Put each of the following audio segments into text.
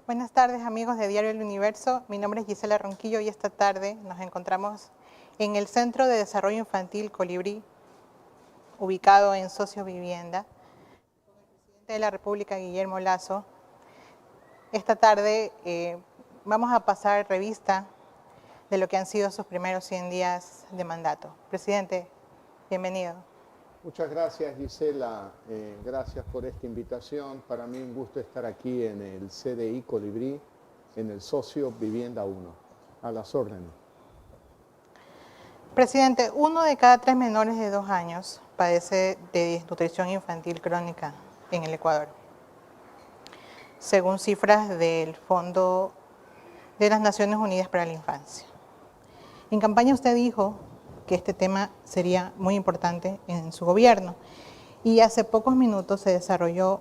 Buenas tardes, amigos de Diario El Universo. Mi nombre es Gisela Ronquillo y esta tarde nos encontramos en el Centro de Desarrollo Infantil Colibrí, ubicado en Socio Vivienda, con el presidente de la República, Guillermo Lasso. Esta tarde vamos a pasar revista de lo que han sido sus primeros 100 días de mandato. Presidente, bienvenido. Muchas gracias, Gisela. Gracias por esta invitación. Para mí un gusto estar aquí en el CDI Colibrí, en el Socio Vivienda 1. A las órdenes. Presidente, 1 de cada 3 menores de 2 años padece de desnutrición infantil crónica en el Ecuador, según cifras del Fondo de las Naciones Unidas para la Infancia. En campaña usted dijo que este tema sería muy importante en su gobierno y hace pocos minutos se desarrolló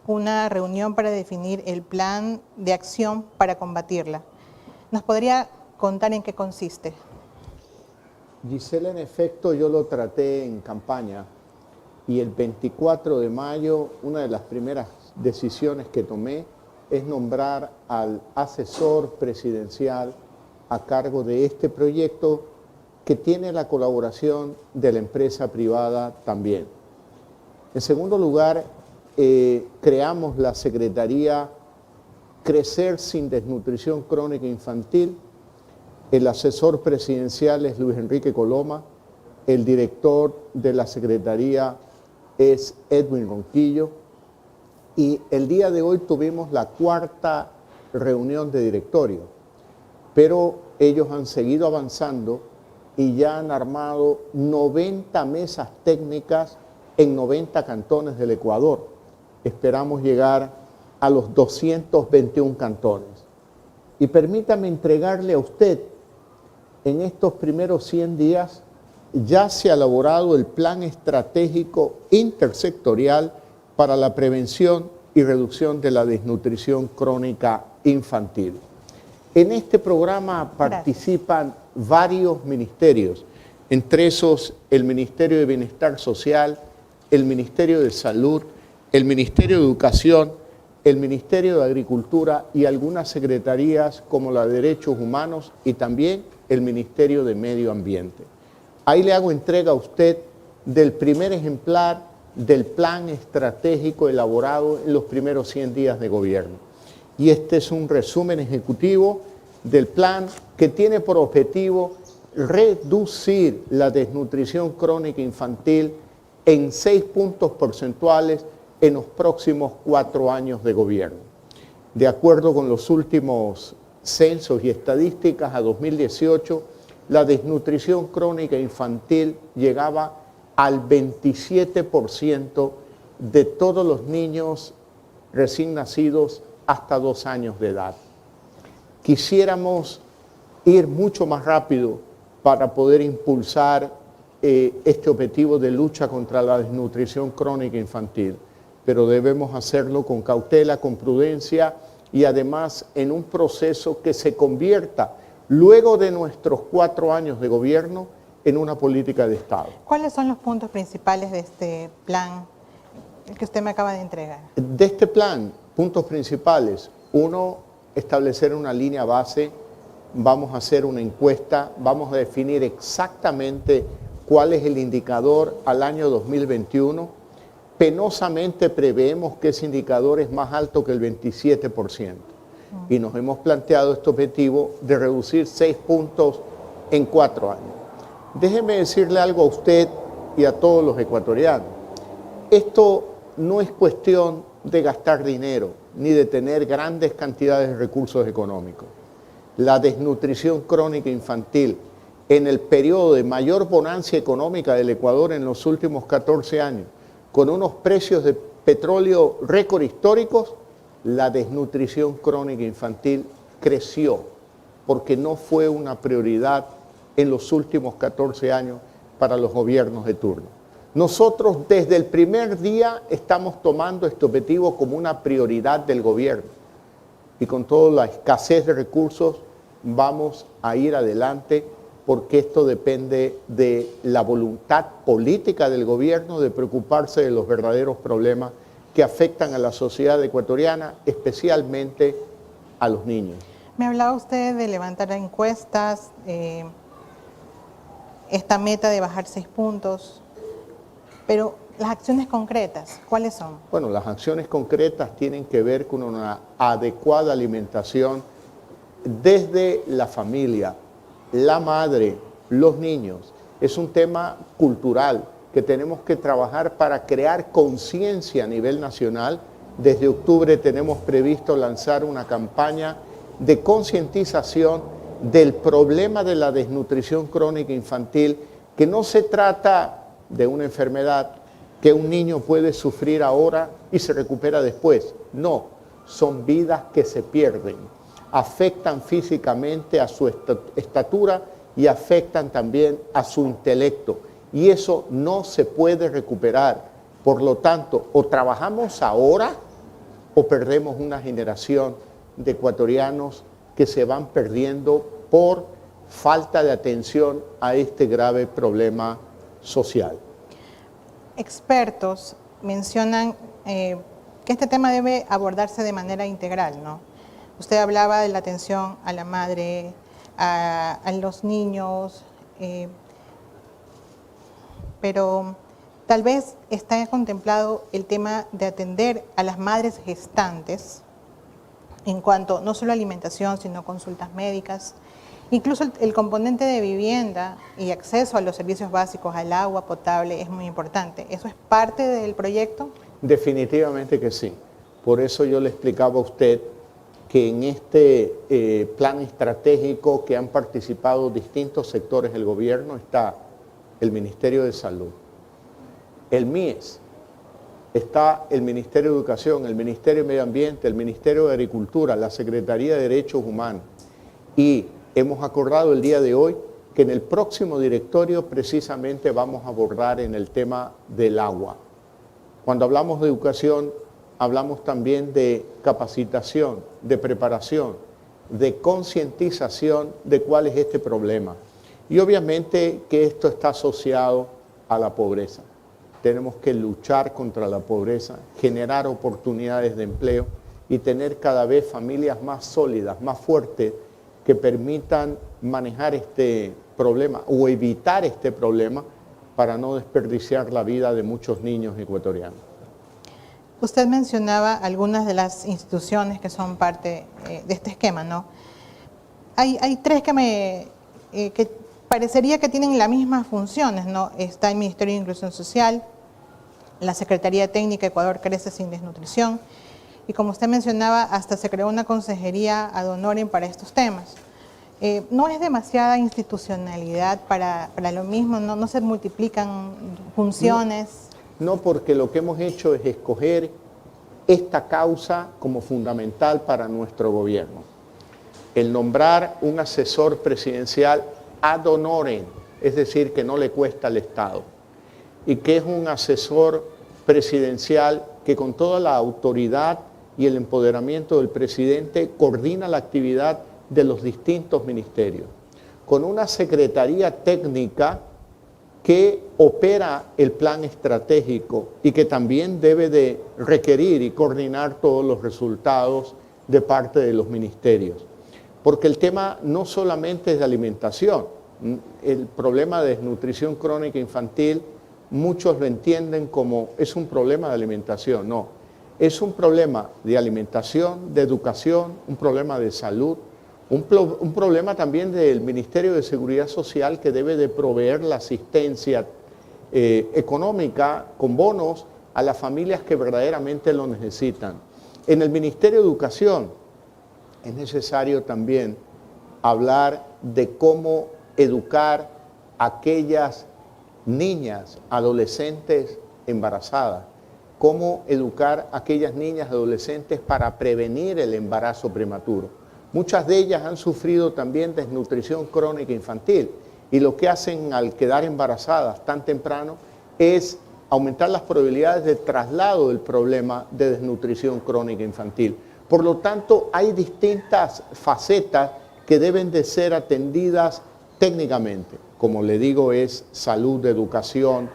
una reunión para definir el plan de acción para combatirla. ¿Nos podría contar en qué consiste? Gisela, en efecto, yo lo traté en campaña y el 24 de mayo una de las primeras decisiones que tomé es nombrar al asesor presidencial a cargo de este proyecto, que tiene la colaboración de la empresa privada también. En segundo lugar, creamos la Secretaría Crecer sin Desnutrición Crónica Infantil. El asesor presidencial es Luis Enrique Coloma, el director de la Secretaría es Edwin Ronquillo, y el día de hoy tuvimos la 4ª reunión de directorio, pero ellos han seguido avanzando y ya han armado 90 mesas técnicas en 90 cantones del Ecuador. Esperamos llegar a los 221 cantones. Y permítame entregarle a usted, en estos primeros 100 días, ya se ha elaborado el Plan Estratégico Intersectorial para la prevención y reducción de la desnutrición crónica infantil. En este programa participan varios ministerios, entre esos el Ministerio de Bienestar Social, el Ministerio de Salud, el Ministerio de Educación, el Ministerio de Agricultura y algunas secretarías como la de Derechos Humanos y también el Ministerio de Medio Ambiente. Ahí le hago entrega a usted del primer ejemplar del plan estratégico elaborado en los primeros 100 días de gobierno. Y este es un resumen ejecutivo del plan que tiene por objetivo reducir la desnutrición crónica infantil en 6 puntos porcentuales en los próximos 4 años de gobierno. De acuerdo con los últimos censos y estadísticas, a 2018, la desnutrición crónica infantil llegaba al 27% de todos los niños recién nacidos hasta 2 años de edad. Quisiéramos ir mucho más rápido para poder impulsar este objetivo de lucha contra la desnutrición crónica infantil, pero debemos hacerlo con cautela, con prudencia y además en un proceso que se convierta, luego de nuestros 4 años de gobierno, en una política de Estado. ¿Cuáles son los puntos principales de este plan que usted me acaba de entregar? De este plan, puntos principales. 1, establecer una línea base, vamos a hacer una encuesta, vamos a definir exactamente cuál es el indicador al año 2021. Penosamente preveemos que ese indicador es más alto que el 27%. Y nos hemos planteado este objetivo de reducir 6 puntos en 4 años. Déjeme decirle algo a usted y a todos los ecuatorianos. Esto no es cuestión de gastar dinero, ni de tener grandes cantidades de recursos económicos. La desnutrición crónica infantil en el periodo de mayor bonanza económica del Ecuador en los últimos 14 años, con unos precios de petróleo récord históricos, la desnutrición crónica infantil creció porque no fue una prioridad en los últimos 14 años para los gobiernos de turno. Nosotros desde el primer día estamos tomando este objetivo como una prioridad del gobierno y con toda la escasez de recursos vamos a ir adelante porque esto depende de la voluntad política del gobierno de preocuparse de los verdaderos problemas que afectan a la sociedad ecuatoriana, especialmente a los niños. Me hablaba usted de levantar encuestas, esta meta de bajar 6 puntos, pero las acciones concretas, ¿cuáles son? Bueno, las acciones concretas tienen que ver con una adecuada alimentación desde la familia, la madre, los niños. Es un tema cultural que tenemos que trabajar para crear conciencia a nivel nacional. Desde octubre tenemos previsto lanzar una campaña de concientización del problema de la desnutrición crónica infantil, que no se trata de una enfermedad que un niño puede sufrir ahora y se recupera después. No, son vidas que se pierden, afectan físicamente a su estatura y afectan también a su intelecto. Y eso no se puede recuperar. Por lo tanto, o trabajamos ahora o perdemos una generación de ecuatorianos que se van perdiendo por falta de atención a este grave problema social. Expertos mencionan que este tema debe abordarse de manera integral, ¿no? Usted hablaba de la atención a la madre, a los niños, pero tal vez está contemplado el tema de atender a las madres gestantes en cuanto no solo a alimentación, sino consultas médicas, incluso el componente de vivienda y acceso a los servicios básicos, al agua potable, es muy importante. ¿Eso es parte del proyecto? Definitivamente que sí. Por eso yo le explicaba a usted que en este plan estratégico que han participado distintos sectores del gobierno está el Ministerio de Salud, el MIES, está el Ministerio de Educación, el Ministerio de Medio Ambiente, el Ministerio de Agricultura, la Secretaría de Derechos Humanos. Y hemos acordado el día de hoy que en el próximo directorio precisamente vamos a abordar en el tema del agua. Cuando hablamos de educación, hablamos también de capacitación, de preparación, de concientización de cuál es este problema. Y obviamente que esto está asociado a la pobreza. Tenemos que luchar contra la pobreza, generar oportunidades de empleo y tener cada vez familias más sólidas, más fuertes, que permitan manejar este problema o evitar este problema para no desperdiciar la vida de muchos niños ecuatorianos. Usted mencionaba algunas de las instituciones que son parte de este esquema, ¿no? Hay tres que parecería que tienen las mismas funciones, ¿no? Está el Ministerio de Inclusión Social, la Secretaría Técnica Ecuador Crece Sin Desnutrición, y como usted mencionaba, hasta se creó una consejería ad honorem para estos temas. ¿No es demasiada institucionalidad para lo mismo? ¿No se multiplican funciones? No, porque lo que hemos hecho es escoger esta causa como fundamental para nuestro gobierno. El nombrar un asesor presidencial ad honorem, es decir, que no le cuesta al Estado, y que es un asesor presidencial que con toda la autoridad y el empoderamiento del presidente coordina la actividad de los distintos ministerios, con una secretaría técnica que opera el plan estratégico y que también debe de requerir y coordinar todos los resultados de parte de los ministerios. Porque el tema no solamente es de alimentación, el problema de desnutrición crónica infantil, muchos lo entienden como es un problema de alimentación, no. Es un problema de alimentación, de educación, un problema de salud, un problema también del Ministerio de Seguridad Social, que debe de proveer la asistencia económica con bonos a las familias que verdaderamente lo necesitan. En el Ministerio de Educación es necesario también hablar de cómo educar a aquellas niñas, adolescentes embarazadas, cómo educar a aquellas niñas, adolescentes para prevenir el embarazo prematuro. Muchas de ellas han sufrido también desnutrición crónica infantil y lo que hacen al quedar embarazadas tan temprano es aumentar las probabilidades de traslado del problema de desnutrición crónica infantil. Por lo tanto, hay distintas facetas que deben de ser atendidas técnicamente. Como le digo, es salud, educación,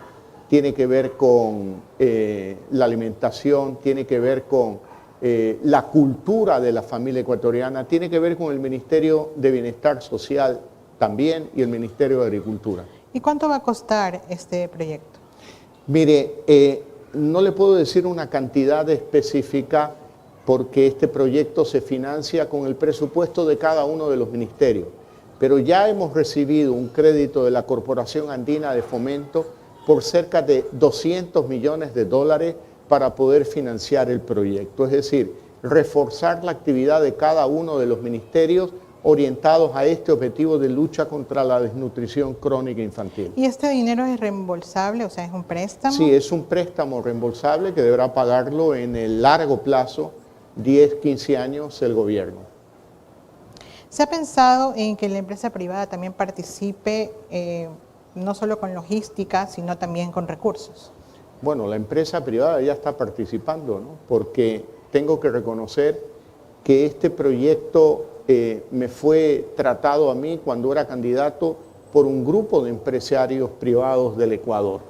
tiene que ver con la alimentación, tiene que ver con la cultura de la familia ecuatoriana, tiene que ver con el Ministerio de Bienestar Social también y el Ministerio de Agricultura. ¿Y cuánto va a costar este proyecto? Mire, no le puedo decir una cantidad específica porque este proyecto se financia con el presupuesto de cada uno de los ministerios, pero ya hemos recibido un crédito de la Corporación Andina de Fomento por cerca de 200 millones de dólares para poder financiar el proyecto, es decir, reforzar la actividad de cada uno de los ministerios orientados a este objetivo de lucha contra la desnutrición crónica infantil. ¿Y este dinero es reembolsable, o sea, es un préstamo? Sí, es un préstamo reembolsable que deberá pagarlo en el largo plazo, 10, 15 años, el gobierno. ¿Se ha pensado en que la empresa privada también participe no solo con logística, sino también con recursos? Bueno, la empresa privada ya está participando, ¿no? Porque tengo que reconocer que este proyecto me fue tratado a mí cuando era candidato por un grupo de empresarios privados del Ecuador.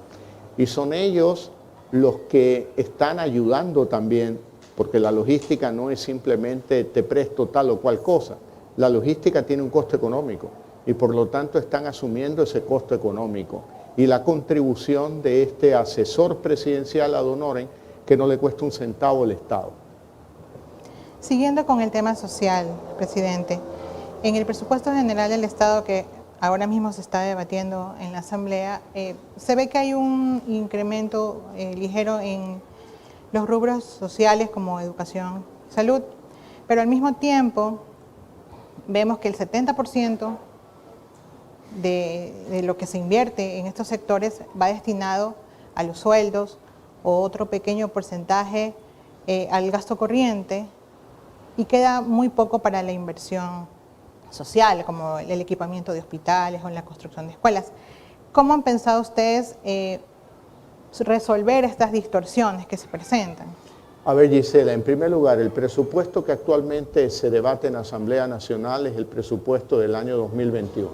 Y son ellos los que están ayudando también, porque la logística no es simplemente te presto tal o cual cosa. La logística tiene un costo económico y por lo tanto están asumiendo ese costo económico. Y la contribución de este asesor presidencial ad honorem, que no le cuesta un centavo al Estado. Siguiendo con el tema social, presidente, en el presupuesto general del Estado que ahora mismo se está debatiendo en la Asamblea, se ve que hay un incremento ligero en los rubros sociales como educación, salud, pero al mismo tiempo vemos que el 70% de lo que se invierte en estos sectores va destinado a los sueldos o otro pequeño porcentaje al gasto corriente, y queda muy poco para la inversión social, como el equipamiento de hospitales o la construcción de escuelas. ¿Cómo han pensado ustedes resolver estas distorsiones que se presentan? A ver, Gisela, en primer lugar, el presupuesto que actualmente se debate en la Asamblea Nacional es el presupuesto del año 2021.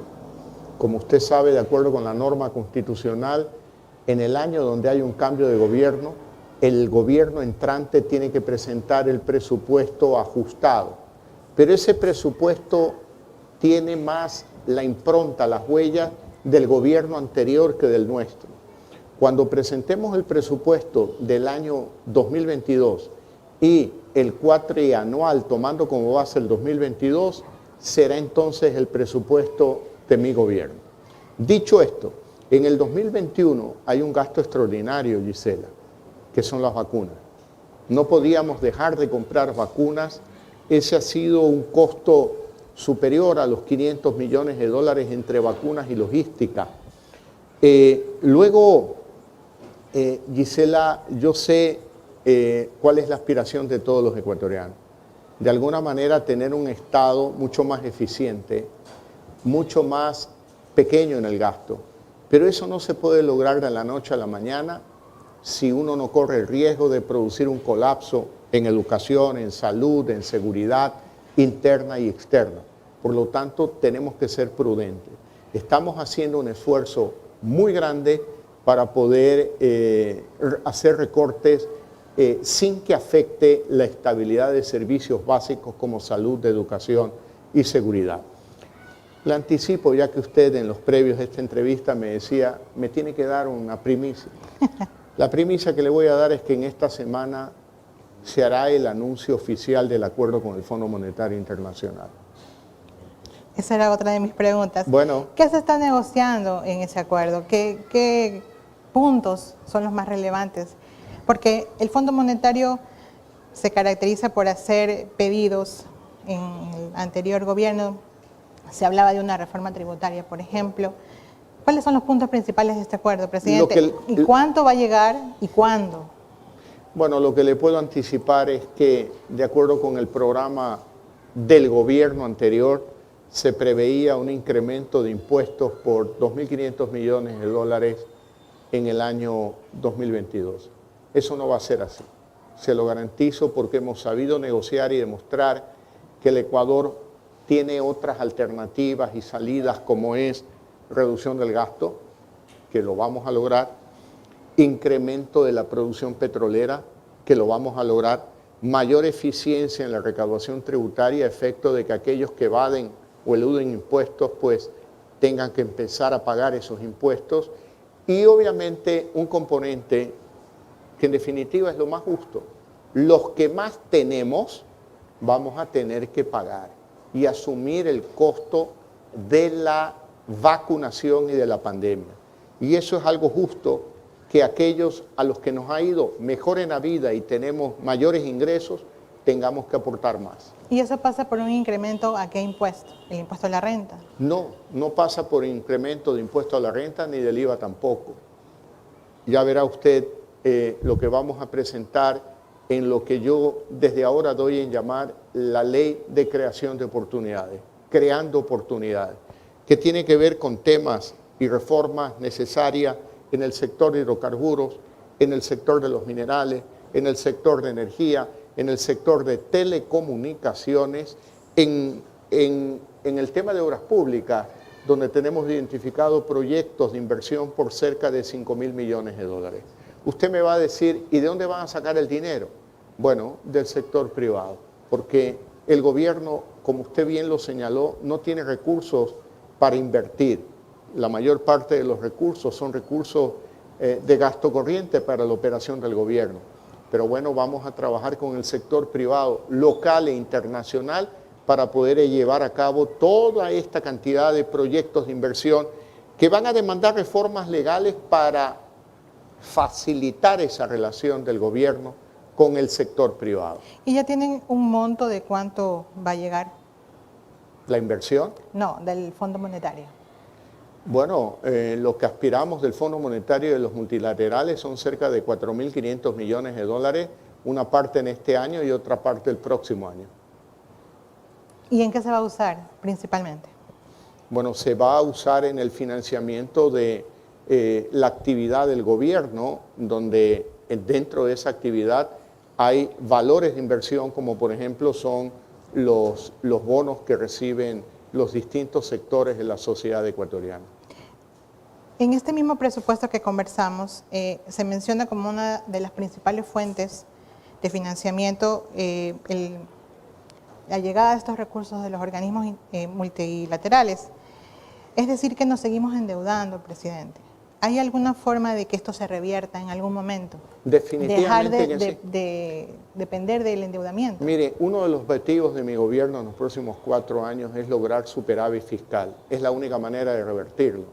Como usted sabe, de acuerdo con la norma constitucional, en el año donde hay un cambio de gobierno, el gobierno entrante tiene que presentar el presupuesto ajustado. Pero ese presupuesto tiene más la impronta, las huellas del gobierno anterior que del nuestro. Cuando presentemos el presupuesto del año 2022 y el cuatrianual tomando como base el 2022, será entonces el presupuesto de mi gobierno. Dicho esto, en el 2021 hay un gasto extraordinario, Gisela, que son las vacunas. No podíamos dejar de comprar vacunas. Ese ha sido un costo superior a los 500 millones de dólares entre vacunas y logística. Luego, Gisela, yo sé cuál es la aspiración de todos los ecuatorianos. De alguna manera tener un Estado mucho más eficiente, mucho más pequeño en el gasto. Pero eso no se puede lograr de la noche a la mañana si uno no corre el riesgo de producir un colapso en educación, en salud, en seguridad interna y externa. Por lo tanto, tenemos que ser prudentes. Estamos haciendo un esfuerzo muy grande para poder hacer recortes sin que afecte la estabilidad de servicios básicos como salud, educación y seguridad. Le anticipo, ya que usted en los previos de esta entrevista me decía, me tiene que dar una primicia. La primicia que le voy a dar es que en esta semana se hará el anuncio oficial del acuerdo con el Fondo Monetario Internacional. Esa era otra de mis preguntas. Bueno, ¿qué se está negociando en ese acuerdo? ¿Qué puntos son los más relevantes? Porque el Fondo Monetario se caracteriza por hacer pedidos en el anterior gobierno. Se hablaba de una reforma tributaria, por ejemplo. ¿Cuáles son los puntos principales de este acuerdo, presidente? ¿Y cuánto va a llegar y cuándo? Bueno, lo que le puedo anticipar es que, de acuerdo con el programa del gobierno anterior, se preveía un incremento de impuestos por 2.500 millones de dólares en el año 2022. Eso no va a ser así. Se lo garantizo porque hemos sabido negociar y demostrar que el Ecuador tiene otras alternativas y salidas como es reducción del gasto, que lo vamos a lograr, incremento de la producción petrolera, que lo vamos a lograr, mayor eficiencia en la recaudación tributaria, a efecto de que aquellos que evaden o eluden impuestos, pues tengan que empezar a pagar esos impuestos, y obviamente un componente que en definitiva es lo más justo. Los que más tenemos vamos a tener que pagar y asumir el costo de la vacunación y de la pandemia. Y eso es algo justo, que aquellos a los que nos ha ido mejor en la vida y tenemos mayores ingresos, tengamos que aportar más. ¿Y eso pasa por un incremento a qué impuesto? ¿El impuesto a la renta? No, no pasa por incremento de impuesto a la renta ni del IVA tampoco. Ya verá usted lo que vamos a presentar en lo que yo desde ahora doy en llamar la ley de creación de oportunidades, creando oportunidades, que tiene que ver con temas y reformas necesarias en el sector de hidrocarburos, en el sector de los minerales, en el sector de energía, en el sector de telecomunicaciones, en el tema de obras públicas, donde tenemos identificado proyectos de inversión por cerca de 5.000 millones de dólares. Usted me va a decir, ¿y de dónde van a sacar el dinero? Bueno, del sector privado, porque el gobierno, como usted bien lo señaló, no tiene recursos para invertir. La mayor parte de los recursos son recursos de gasto corriente para la operación del gobierno. Pero bueno, vamos a trabajar con el sector privado local e internacional para poder llevar a cabo toda esta cantidad de proyectos de inversión que van a demandar reformas legales para facilitar esa relación del gobierno con el sector privado. ¿Y ya tienen un monto de cuánto va a llegar? ¿La inversión? No, del Fondo Monetario. Bueno, lo que aspiramos del Fondo Monetario y de los multilaterales son cerca de 4.500 millones de dólares, una parte en este año y otra parte el próximo año. ¿Y en qué se va a usar principalmente? Bueno, se va a usar en el financiamiento de la actividad del gobierno, donde dentro de esa actividad hay valores de inversión, como por ejemplo son los bonos que reciben los distintos sectores de la sociedad ecuatoriana. En este mismo presupuesto que conversamos, se menciona como una de las principales fuentes de financiamiento la llegada de estos recursos de los organismos multilaterales. Es decir, que nos seguimos endeudando, presidente. ¿Hay alguna forma de que esto se revierta en algún momento? Definitivamente. Dejar de depender del endeudamiento. Mire, uno de los objetivos de mi gobierno en los próximos 4 años es lograr superávit fiscal. Es la única manera de revertirlo.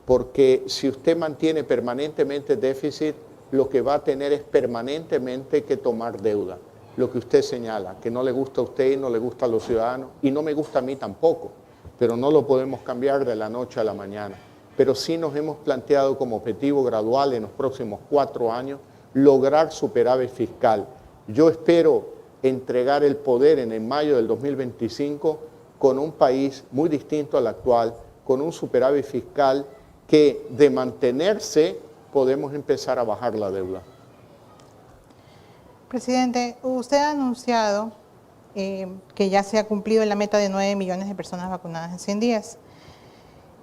Porque si usted mantiene permanentemente déficit, lo que va a tener es permanentemente que tomar deuda. Lo que usted señala, que no le gusta a usted y no le gusta a los ciudadanos, y no me gusta a mí tampoco, pero no lo podemos cambiar de la noche a la mañana. Pero sí nos hemos planteado como objetivo gradual en los próximos 4 años lograr superávit fiscal. Yo espero entregar el poder en mayo del 2025 con un país muy distinto al actual, con un superávit fiscal que de mantenerse podemos empezar a bajar la deuda. Presidente, usted ha anunciado que ya se ha cumplido la meta de 9 millones de personas vacunadas en 100 días.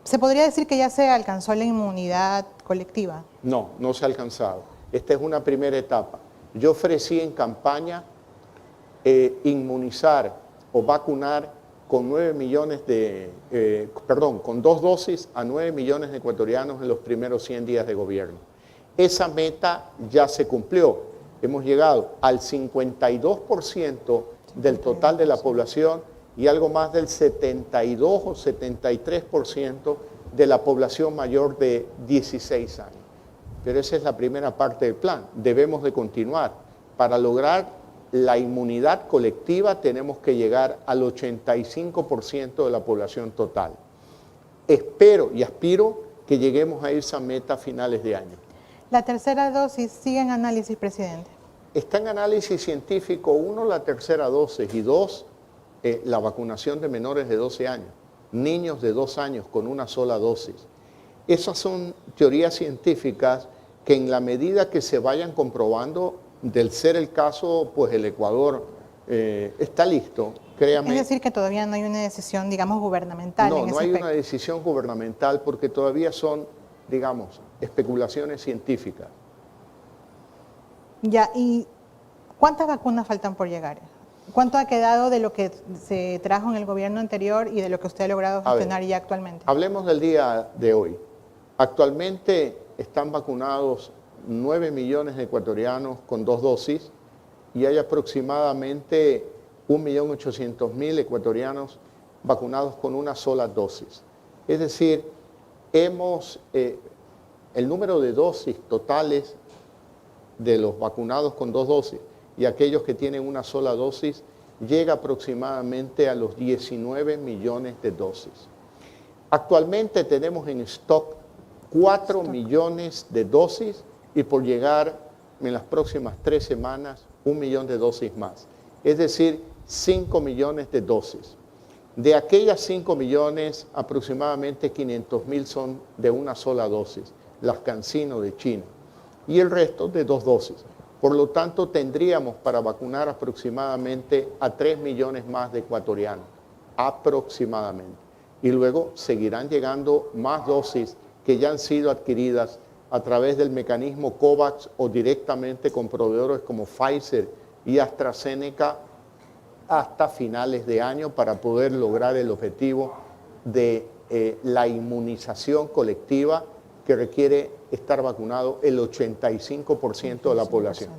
¿Se podría decir que ya se alcanzó la inmunidad colectiva? No, no se ha alcanzado. Esta es una primera etapa. Yo ofrecí en campaña inmunizar o vacunar con 9 millones con 2 dosis a 9 millones de ecuatorianos en los primeros 100 días de gobierno. Esa meta ya se cumplió. Hemos llegado al 52% del total de la población y algo más del 72 o 73% de la población mayor de 16 años. Pero esa es la primera parte del plan. Debemos de continuar. Para lograr la inmunidad colectiva tenemos que llegar al 85% de la población total. Espero y aspiro que lleguemos a esa meta a finales de año. La tercera dosis sigue en análisis, presidente. Está en análisis científico, 1, la tercera dosis, y 2, la vacunación de menores de 12 años, niños de 2 años con una sola dosis. Esas son teorías científicas que en la medida que se vayan comprobando, del ser el caso, pues el Ecuador está listo, créame. Es decir, que todavía no hay una decisión, digamos, gubernamental. No, no hay una decisión gubernamental porque todavía son, digamos, especulaciones científicas. Ya, ¿y cuántas vacunas faltan por llegar? ¿Cuánto ha quedado de lo que se trajo en el gobierno anterior y de lo que usted ha logrado gestionar ya actualmente? Hablemos del día de hoy. Actualmente están vacunados 9 millones de ecuatorianos con 2 dosis y hay aproximadamente 1.800.000 ecuatorianos vacunados con una sola dosis. Es decir, el número de dosis totales de los vacunados con 2 dosis y aquellos que tienen una sola dosis llega aproximadamente a los 19 millones de dosis. Actualmente tenemos en stock 4 millones de dosis y por llegar en las próximas 3 semanas 1 millón de dosis más. Es decir, 5 millones de dosis. De aquellas 5 millones, aproximadamente 500.000 son de una sola dosis, las CanSino de China, y el resto de 2 dosis. Por lo tanto, tendríamos para vacunar aproximadamente a 3 millones más de ecuatorianos, aproximadamente. Y luego seguirán llegando más dosis que ya han sido adquiridas a través del mecanismo COVAX o directamente con proveedores como Pfizer y AstraZeneca hasta finales de año para poder lograr el objetivo de la inmunización colectiva que requiere estar vacunado el 85% de la población.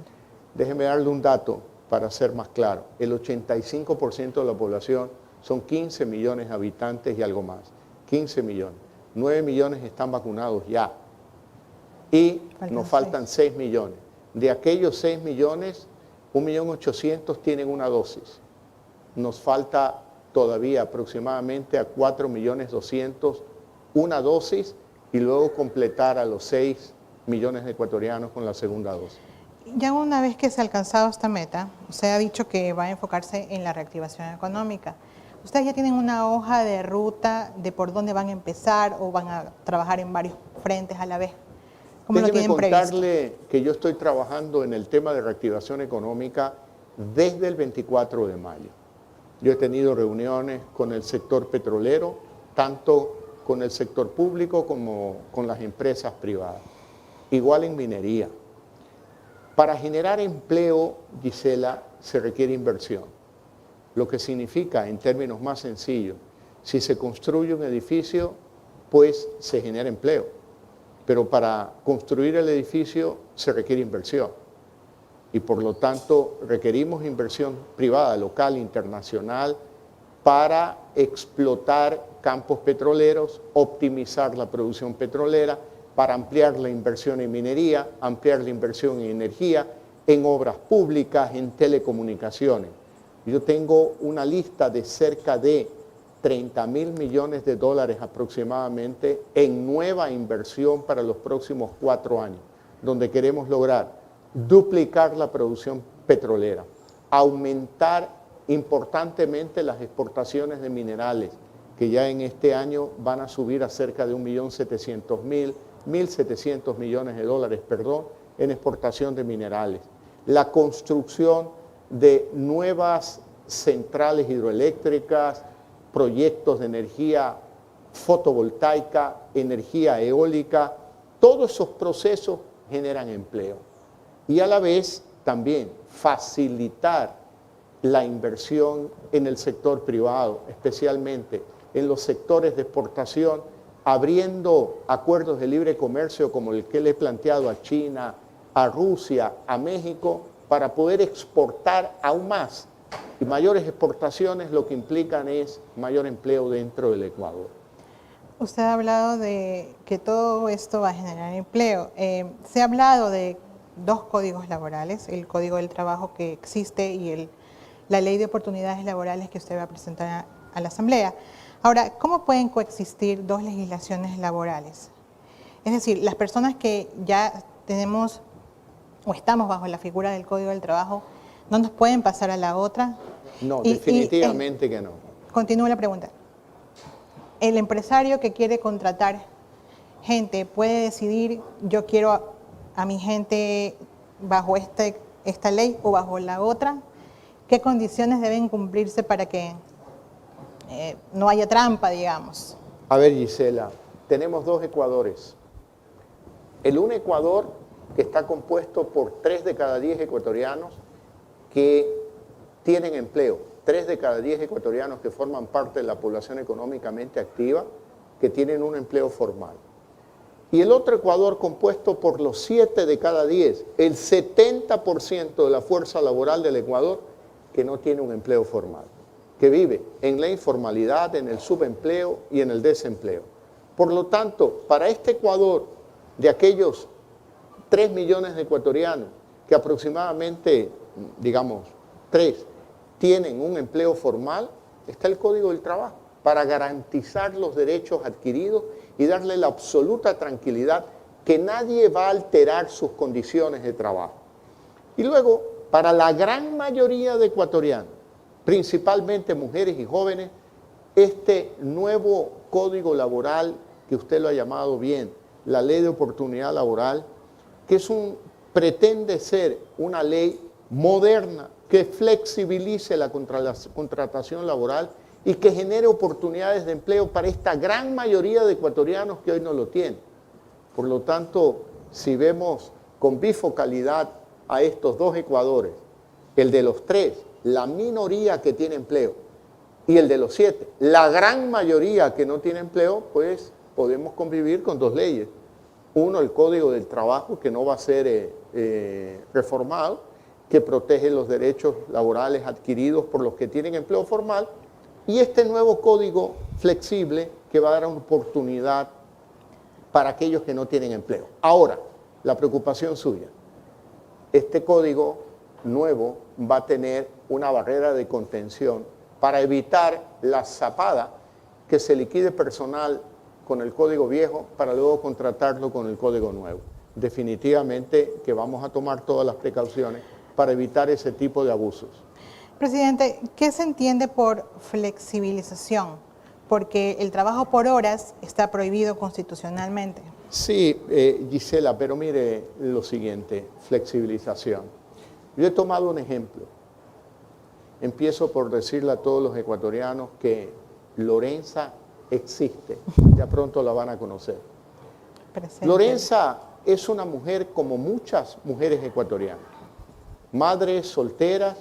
Déjeme darle un dato para ser más claro. El 85% de la población son 15 millones de habitantes y algo más. 15 millones. 9 millones están vacunados ya. Y nos faltan 6 millones. De aquellos 6 millones, 1.800.000 tienen una dosis. Nos falta todavía aproximadamente a 4.200.000 una dosis y luego completar a los 6 millones de ecuatorianos con la segunda dosis. Ya una vez que se ha alcanzado esta meta, usted ha dicho que va a enfocarse en la reactivación económica. ¿Ustedes ya tienen una hoja de ruta de por dónde van a empezar o van a trabajar en varios frentes a la vez? ¿Cómo lo tienen previsto? Contarle que yo estoy trabajando en el tema de reactivación económica desde el 24 de mayo. Yo he tenido reuniones con el sector petrolero, tanto con el sector público como con las empresas privadas. Igual en minería. Para generar empleo, Gisela, se requiere inversión. Lo que significa, en términos más sencillos, si se construye un edificio, pues se genera empleo. Pero para construir el edificio se requiere inversión. Y por lo tanto requerimos inversión privada, local, internacional, para explotar campos petroleros, optimizar la producción petrolera, para ampliar la inversión en minería, ampliar la inversión en energía, en obras públicas, en telecomunicaciones. Yo tengo una lista de cerca de 30.000 millones de dólares aproximadamente en nueva inversión para los próximos 4 años, donde queremos lograr duplicar la producción petrolera, aumentar importantemente las exportaciones de minerales, que ya en este año van a subir a cerca de 1.700.000 millones de dólares, en exportación de minerales. La construcción de nuevas centrales hidroeléctricas, proyectos de energía fotovoltaica, energía eólica, todos esos procesos generan empleo. Y a la vez también facilitar la inversión en el sector privado, especialmente en los sectores de exportación, abriendo acuerdos de libre comercio como el que le he planteado a China, a Rusia, a México, para poder exportar aún más. Y mayores exportaciones lo que implican es mayor empleo dentro del Ecuador. Usted ha hablado de que todo esto va a generar empleo. Se ha hablado de 2 códigos laborales, el Código del Trabajo que existe y la Ley de Oportunidades Laborales que usted va a presentar a la Asamblea. Ahora, ¿cómo pueden coexistir 2 legislaciones laborales? Es decir, las personas que ya tenemos o estamos bajo la figura del Código del Trabajo, ¿no nos pueden pasar a la otra? No, definitivamente que no. Continúo la pregunta. El empresario que quiere contratar gente puede decidir, yo quiero a mi gente bajo esta ley o bajo la otra. ¿Qué condiciones deben cumplirse para que no haya trampa, digamos? A ver, Gisela, tenemos 2 Ecuadores. El un Ecuador que está compuesto por 3 de cada 10 ecuatorianos que tienen empleo. 3 de cada 10 ecuatorianos que forman parte de la población económicamente activa que tienen un empleo formal. Y el otro Ecuador compuesto por los 7 de cada 10, el 70% de la fuerza laboral del Ecuador que no tiene un empleo formal, que vive en la informalidad, en el subempleo y en el desempleo. Por lo tanto, para este Ecuador, de aquellos 3 millones de ecuatorianos, que aproximadamente, digamos, 3 tienen un empleo formal, está el Código del Trabajo para garantizar los derechos adquiridos y darle la absoluta tranquilidad que nadie va a alterar sus condiciones de trabajo. Y luego, para la gran mayoría de ecuatorianos, principalmente mujeres y jóvenes, este nuevo Código Laboral, que usted lo ha llamado bien, la Ley de Oportunidad Laboral, que pretende ser una ley moderna que flexibilice la contratación laboral y que genere oportunidades de empleo para esta gran mayoría de ecuatorianos que hoy no lo tienen. Por lo tanto, si vemos con bifocalidad a estos dos Ecuadores, el de los 3, la minoría que tiene empleo, y el de los 7, la gran mayoría que no tiene empleo, pues podemos convivir con 2 leyes. Uno, el Código del Trabajo, que no va a ser reformado, que protege los derechos laborales adquiridos por los que tienen empleo formal, y este nuevo código flexible que va a dar una oportunidad para aquellos que no tienen empleo. Ahora, la preocupación suya, este código nuevo va a tener una barrera de contención para evitar la zapada que se liquide personal con el código viejo para luego contratarlo con el código nuevo. Definitivamente que vamos a tomar todas las precauciones para evitar ese tipo de abusos. Presidente, ¿qué se entiende por flexibilización? Porque el trabajo por horas está prohibido constitucionalmente. Sí, Gisela, pero mire lo siguiente, flexibilización. Yo he tomado un ejemplo. Empiezo por decirle a todos los ecuatorianos que Lorenza existe. Ya pronto la van a conocer. Presente. Lorenza es una mujer como muchas mujeres ecuatorianas. Madres solteras,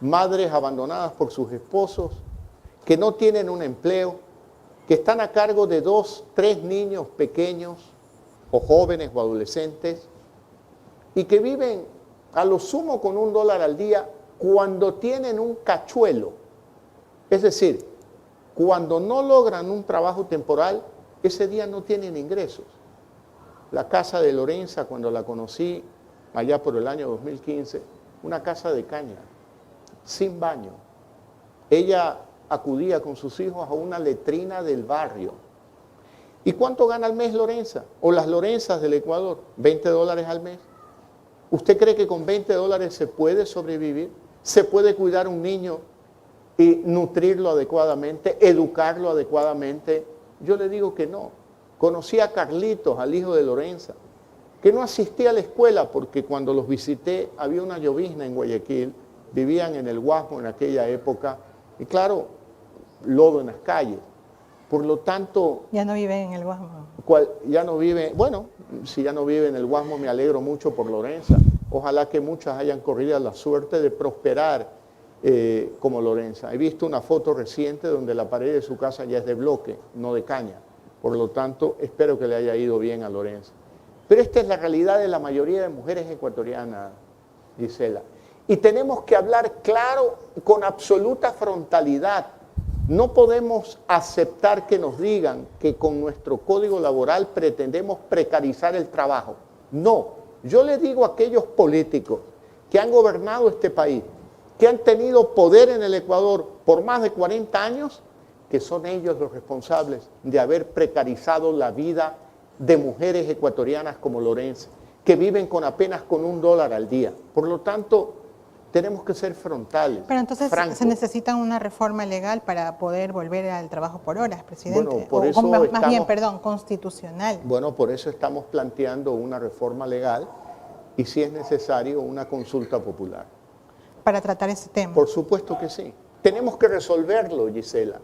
madres abandonadas por sus esposos, que no tienen un empleo, que están a cargo de 2, 3 niños pequeños, o jóvenes o adolescentes, y que viven a lo sumo con $1 al día cuando tienen un cachuelo. Es decir, cuando no logran un trabajo temporal, ese día no tienen ingresos. La casa de Lorenza, cuando la conocí, allá por el año 2015, una casa de caña, sin baño. Ella acudía con sus hijos a una letrina del barrio. ¿Y cuánto gana al mes Lorenza? O las Lorenzas del Ecuador, $20 al mes. ¿Usted cree que con $20 se puede sobrevivir? ¿Se puede cuidar un niño y nutrirlo adecuadamente, educarlo adecuadamente? Yo le digo que no. Conocí a Carlitos, al hijo de Lorenza, que no asistía a la escuela porque cuando los visité había una llovizna en Guayaquil, vivían en el Guasmo en aquella época, y claro, lodo en las calles. Por lo tanto... Ya no vive en el Guasmo. Ya no vive, bueno, si ya no vive en el Guasmo me alegro mucho por Lorenza. Ojalá que muchas hayan corrido la suerte de prosperar como Lorenza. He visto una foto reciente donde la pared de su casa ya es de bloque, no de caña. Por lo tanto, espero que le haya ido bien a Lorenza. Pero esta es la realidad de la mayoría de mujeres ecuatorianas, Gisela. Y tenemos que hablar claro, con absoluta frontalidad. No podemos aceptar que nos digan que con nuestro código laboral pretendemos precarizar el trabajo. No, yo le digo a aquellos políticos que han gobernado este país, que han tenido poder en el Ecuador por más de 40 años, que son ellos los responsables de haber precarizado la vida de mujeres ecuatorianas como Lorenza, que viven con apenas con $1 al día. Por lo tanto, tenemos que ser frontales. Pero entonces francos. se necesita una reforma legal para poder volver al trabajo por horas, presidente. Bueno, por eso constitucional. Bueno, por eso estamos planteando una reforma legal y, si es necesario, una consulta popular. Para tratar ese tema. Por supuesto que sí. Tenemos que resolverlo, Gisela.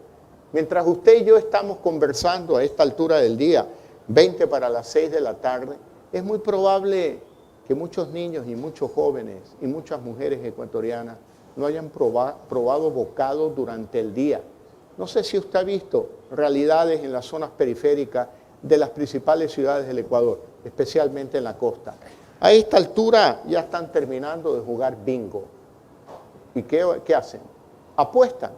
Mientras usted y yo estamos conversando a esta altura del día, 20 para las 6 de la tarde, es muy probable que muchos niños y muchos jóvenes y muchas mujeres ecuatorianas no hayan probado bocado durante el día. No sé si usted ha visto realidades en las zonas periféricas de las principales ciudades del Ecuador, especialmente en la costa. A esta altura ya están terminando de jugar bingo. ¿Y qué hacen? Apuestan.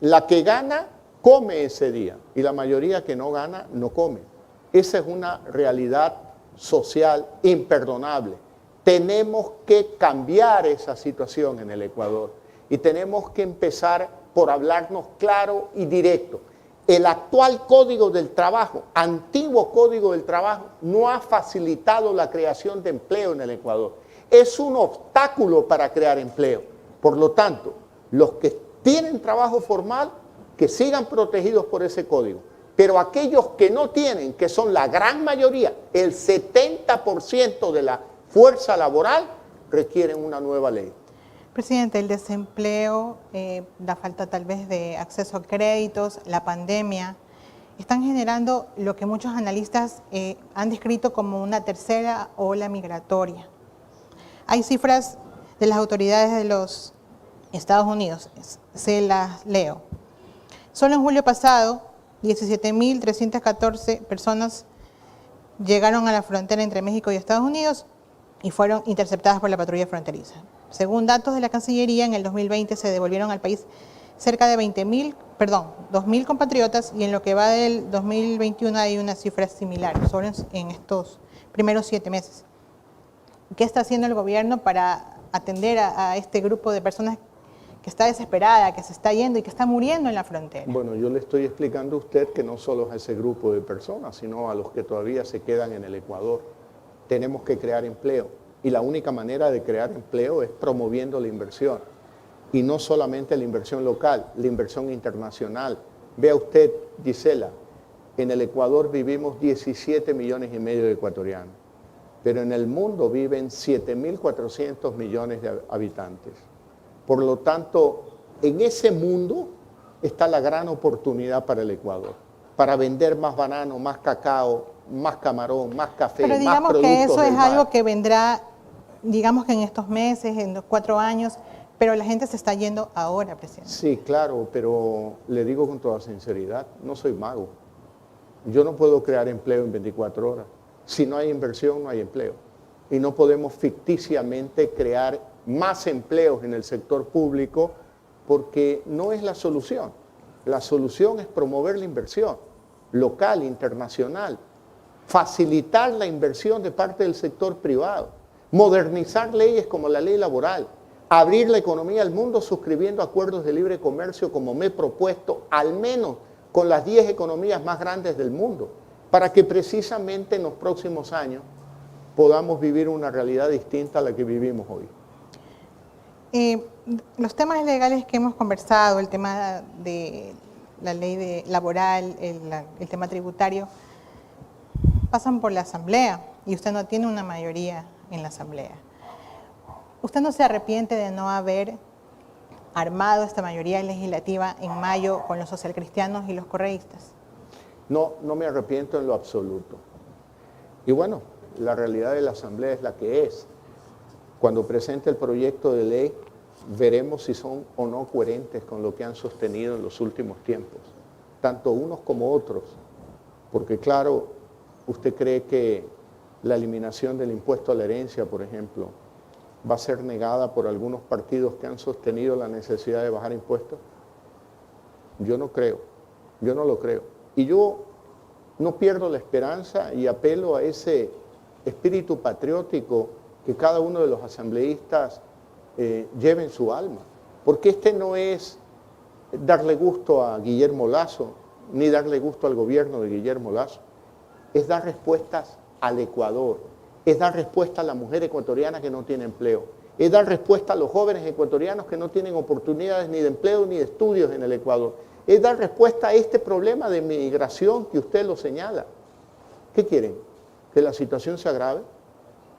La que gana, come ese día. Y la mayoría que no gana, no come. Esa es una realidad social imperdonable. Tenemos que cambiar esa situación en el Ecuador. Y tenemos que empezar por hablarnos claro y directo. El actual Código del Trabajo, antiguo Código del Trabajo, no ha facilitado la creación de empleo en el Ecuador. Es un obstáculo para crear empleo. Por lo tanto, los que tienen trabajo formal, que sigan protegidos por ese código. Pero aquellos que no tienen, que son la gran mayoría, el 70% de la fuerza laboral, requieren una nueva ley. Presidente, el desempleo, la falta tal vez de acceso a créditos, la pandemia, están generando lo que muchos analistas han descrito como una tercera ola migratoria. Hay cifras de las autoridades de los Estados Unidos, se las leo. Solo en julio pasado, 17.314 personas llegaron a la frontera entre México y Estados Unidos y fueron interceptadas por la patrulla fronteriza. Según datos de la Cancillería, en el 2020 se devolvieron al país cerca de 2.000 compatriotas y en lo que va del 2021 hay una cifra similar, solo en estos primeros 7 meses. ¿Qué está haciendo el gobierno para atender a este grupo de personas que está desesperada, que se está yendo y que está muriendo en la frontera? Bueno, yo le estoy explicando a usted que no solo a ese grupo de personas, sino a los que todavía se quedan en el Ecuador. Tenemos que crear empleo. Y la única manera de crear empleo es promoviendo la inversión. Y no solamente la inversión local, la inversión internacional. Vea usted, Gisela, en el Ecuador vivimos 17 millones y medio de ecuatorianos, pero en el mundo viven 7.400 millones de habitantes. Por lo tanto, en ese mundo está la gran oportunidad para el Ecuador, para vender más banano, más cacao, más camarón, más café, pero más productos digamos que eso es del mar. algo que vendrá, digamos que en estos meses, en los 4 años, pero la gente se está yendo ahora, presidente. Sí, claro, pero le digo con toda sinceridad, no soy mago. Yo no puedo crear empleo en 24 horas. Si no hay inversión, no hay empleo. Y no podemos ficticiamente crear más empleos en el sector público porque no es la solución. La solución es promover la inversión local, internacional, facilitar la inversión de parte del sector privado, modernizar leyes como la ley laboral, abrir la economía al mundo suscribiendo acuerdos de libre comercio como me he propuesto, al menos con las 10 economías más grandes del mundo, para que precisamente en los próximos años podamos vivir una realidad distinta a la que vivimos hoy. Los temas legales que hemos conversado, el tema de la ley laboral, el tema tributario, pasan por la Asamblea y usted no tiene una mayoría en la Asamblea. ¿Usted no se arrepiente de no haber armado esta mayoría legislativa en mayo con los socialcristianos y los correístas? No, no me arrepiento en lo absoluto. Y bueno, la realidad de la Asamblea es la que es. Cuando presente el proyecto de ley, veremos si son o no coherentes con lo que han sostenido en los últimos tiempos, tanto unos como otros. Porque claro, ¿usted cree que la eliminación del impuesto a la herencia, por ejemplo, va a ser negada por algunos partidos que han sostenido la necesidad de bajar impuestos? Yo no creo, yo no lo creo. Y yo no pierdo la esperanza y apelo a ese espíritu patriótico que cada uno de los asambleístas lleve en su alma. Porque este no es darle gusto a Guillermo Lasso, ni darle gusto al gobierno de Guillermo Lasso. Es dar respuestas al Ecuador, es dar respuesta a la mujer ecuatoriana que no tiene empleo, es dar respuesta a los jóvenes ecuatorianos que no tienen oportunidades ni de empleo ni de estudios en el Ecuador, es dar respuesta a este problema de migración que usted lo señala. ¿Qué quieren? ¿Que la situación se agrave?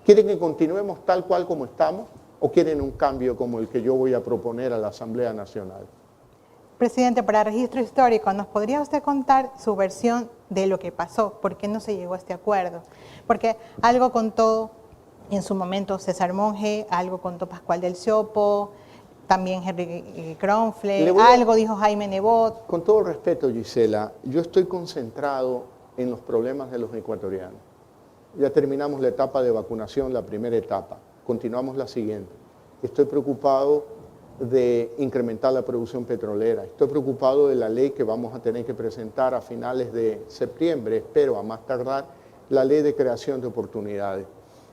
¿Quieren que continuemos tal cual como estamos? ¿O quieren un cambio como el que yo voy a proponer a la Asamblea Nacional? Presidente, para registro histórico, ¿nos podría usted contar su versión de lo que pasó? ¿Por qué no se llegó a este acuerdo? Porque algo contó en su momento César Monge, algo contó Pascual del Siopo, también Henry Kronfle, algo dijo Jaime Nebot. Con todo respeto, Gisela, yo estoy concentrado en los problemas de los ecuatorianos. Ya terminamos la etapa de vacunación, la primera etapa. Continuamos la siguiente. Estoy preocupado de incrementar la producción petrolera. Estoy preocupado de la ley que vamos a tener que presentar a finales de septiembre, espero a más tardar, la ley de creación de oportunidades.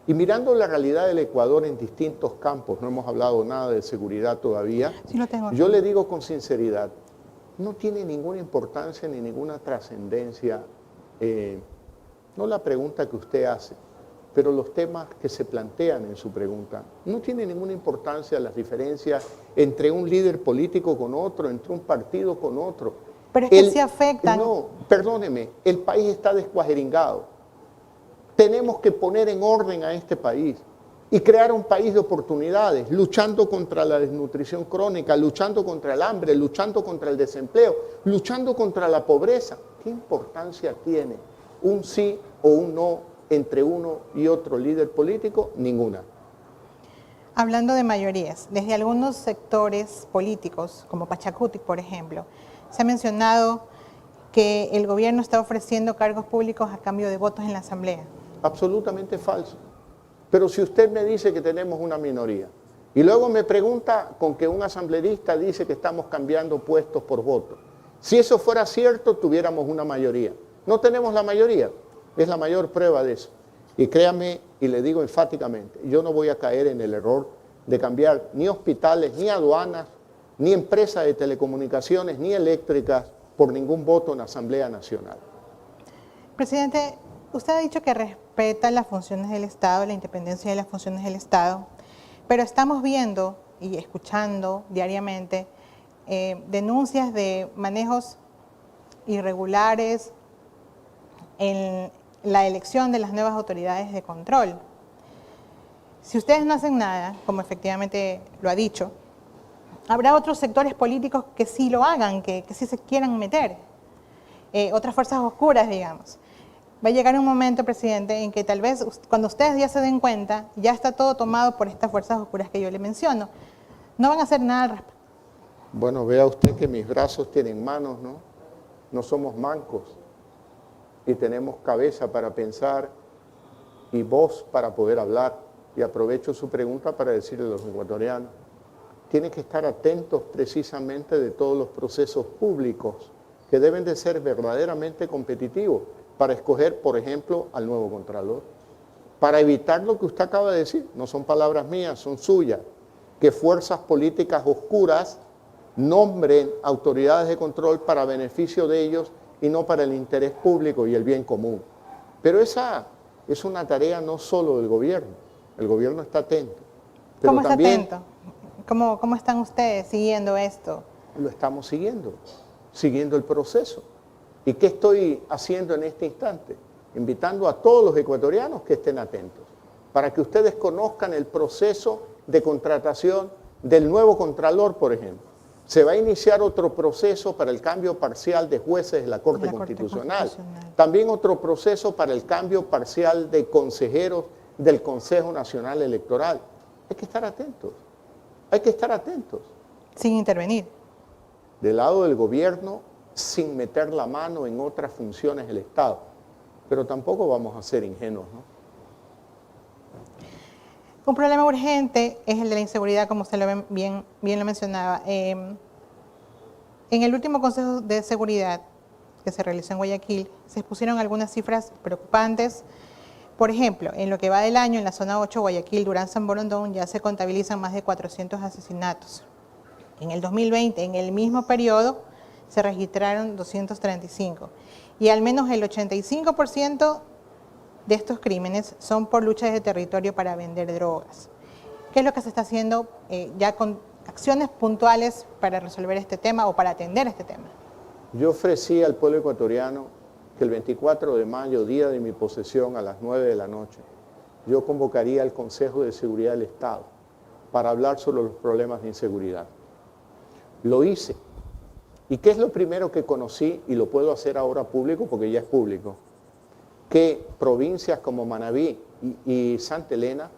Y mirando la realidad del Ecuador en distintos campos, no hemos hablado nada de seguridad todavía, Sí, lo tengo. Yo le digo con sinceridad, no tiene ninguna importancia ni ninguna trascendencia, no la pregunta que usted hace, pero los temas que se plantean en su pregunta. No tiene ninguna importancia las diferencias entre un líder político con otro, entre un partido con otro. Pero es que sí afectan. No, perdóneme, el país está descuajeringado. Tenemos que poner en orden a este país y crear un país de oportunidades, luchando contra la desnutrición crónica, luchando contra el hambre, luchando contra el desempleo, luchando contra la pobreza. ¿Qué importancia tiene un sí o un no entre uno y otro líder político? Ninguna. Hablando de mayorías, desde algunos sectores políticos, como Pachacuti, por ejemplo, se ha mencionado que el gobierno está ofreciendo cargos públicos a cambio de votos en la Asamblea. Absolutamente falso. Pero si usted me dice que tenemos una minoría y luego me pregunta con que un asambleísta dice que estamos cambiando puestos por voto, si eso fuera cierto, tuviéramos una mayoría. No tenemos la mayoría, es la mayor prueba de eso. Y créame, y le digo enfáticamente, yo no voy a caer en el error de cambiar ni hospitales, ni aduanas, ni empresas de telecomunicaciones, ni eléctricas por ningún voto en la Asamblea Nacional. Presidente, usted ha dicho que respeta las funciones del Estado, la independencia de las funciones del Estado, pero estamos viendo y escuchando diariamente denuncias de manejos irregulares en la elección de las nuevas autoridades de control. Si ustedes no hacen nada, como efectivamente lo ha dicho, habrá otros sectores políticos que sí lo hagan, que sí se quieran meter, otras fuerzas oscuras, digamos. Va a llegar un momento, presidente, en que tal vez cuando ustedes ya se den cuenta, ya está todo tomado por estas fuerzas oscuras que yo le menciono. No van a hacer nada al respecto. Bueno, vea usted que mis brazos tienen manos, ¿no? No somos mancos y tenemos cabeza para pensar y voz para poder hablar. Y aprovecho su pregunta para decirle a los ecuatorianos, tienen que estar atentos precisamente de todos los procesos públicos que deben de ser verdaderamente competitivos para escoger, por ejemplo, al nuevo Contralor. Para evitar lo que usted acaba de decir, no son palabras mías, son suyas, que fuerzas políticas oscuras nombren autoridades de control para beneficio de ellos y no para el interés público y el bien común. Pero esa es una tarea no solo del gobierno, el gobierno está atento. Pero ¿Cómo está también atento? ¿Cómo están ustedes siguiendo esto? lo estamos siguiendo el proceso. ¿Y qué estoy haciendo en este instante? Invitando a todos los ecuatorianos que estén atentos, para que ustedes conozcan el proceso de contratación del nuevo Contralor, por ejemplo. Se va a iniciar otro proceso para el cambio parcial de jueces de la Corte Constitucional. También otro proceso para el cambio parcial de consejeros del Consejo Nacional Electoral. Hay que estar atentos, hay que estar atentos. Sin intervenir. Del lado del gobierno, sin meter la mano en otras funciones del Estado. Pero tampoco vamos a ser ingenuos, ¿no? Un problema urgente es el de la inseguridad, como usted bien lo mencionaba. En el último Consejo de Seguridad que se realizó en Guayaquil, se expusieron algunas cifras preocupantes. Por ejemplo, en lo que va del año, en la zona 8, Guayaquil, Durán, San Borondón, ya se contabilizan más de 400 asesinatos. En el 2020, en el mismo periodo, se registraron 235. Y al menos el 85% de estos crímenes son por luchas de territorio para vender drogas. ¿Qué es lo que se está haciendo ya con acciones puntuales para resolver este tema o para atender este tema? Yo ofrecí al pueblo ecuatoriano que el 24 de mayo, día de mi posesión, a las 9 de la noche, yo convocaría al Consejo de Seguridad del Estado para hablar sobre los problemas de inseguridad. Lo hice. ¿Y qué es lo primero que conocí? Y lo puedo hacer ahora público porque ya es público. Que provincias como Manabí y Santa Elena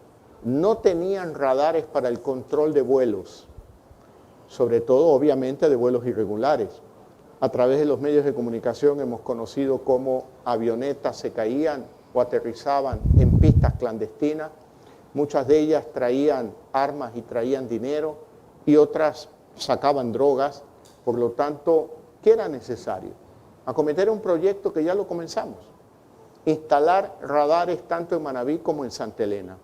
no tenían radares para el control de vuelos, sobre todo obviamente de vuelos irregulares. A través de los medios de comunicación hemos conocido cómo avionetas se caían o aterrizaban en pistas clandestinas. Muchas de ellas traían armas y traían dinero y otras sacaban drogas. Por lo tanto, ¿qué era necesario? Acometer un proyecto que ya lo comenzamos. Instalar radares tanto en Manabí como en Santa Elena.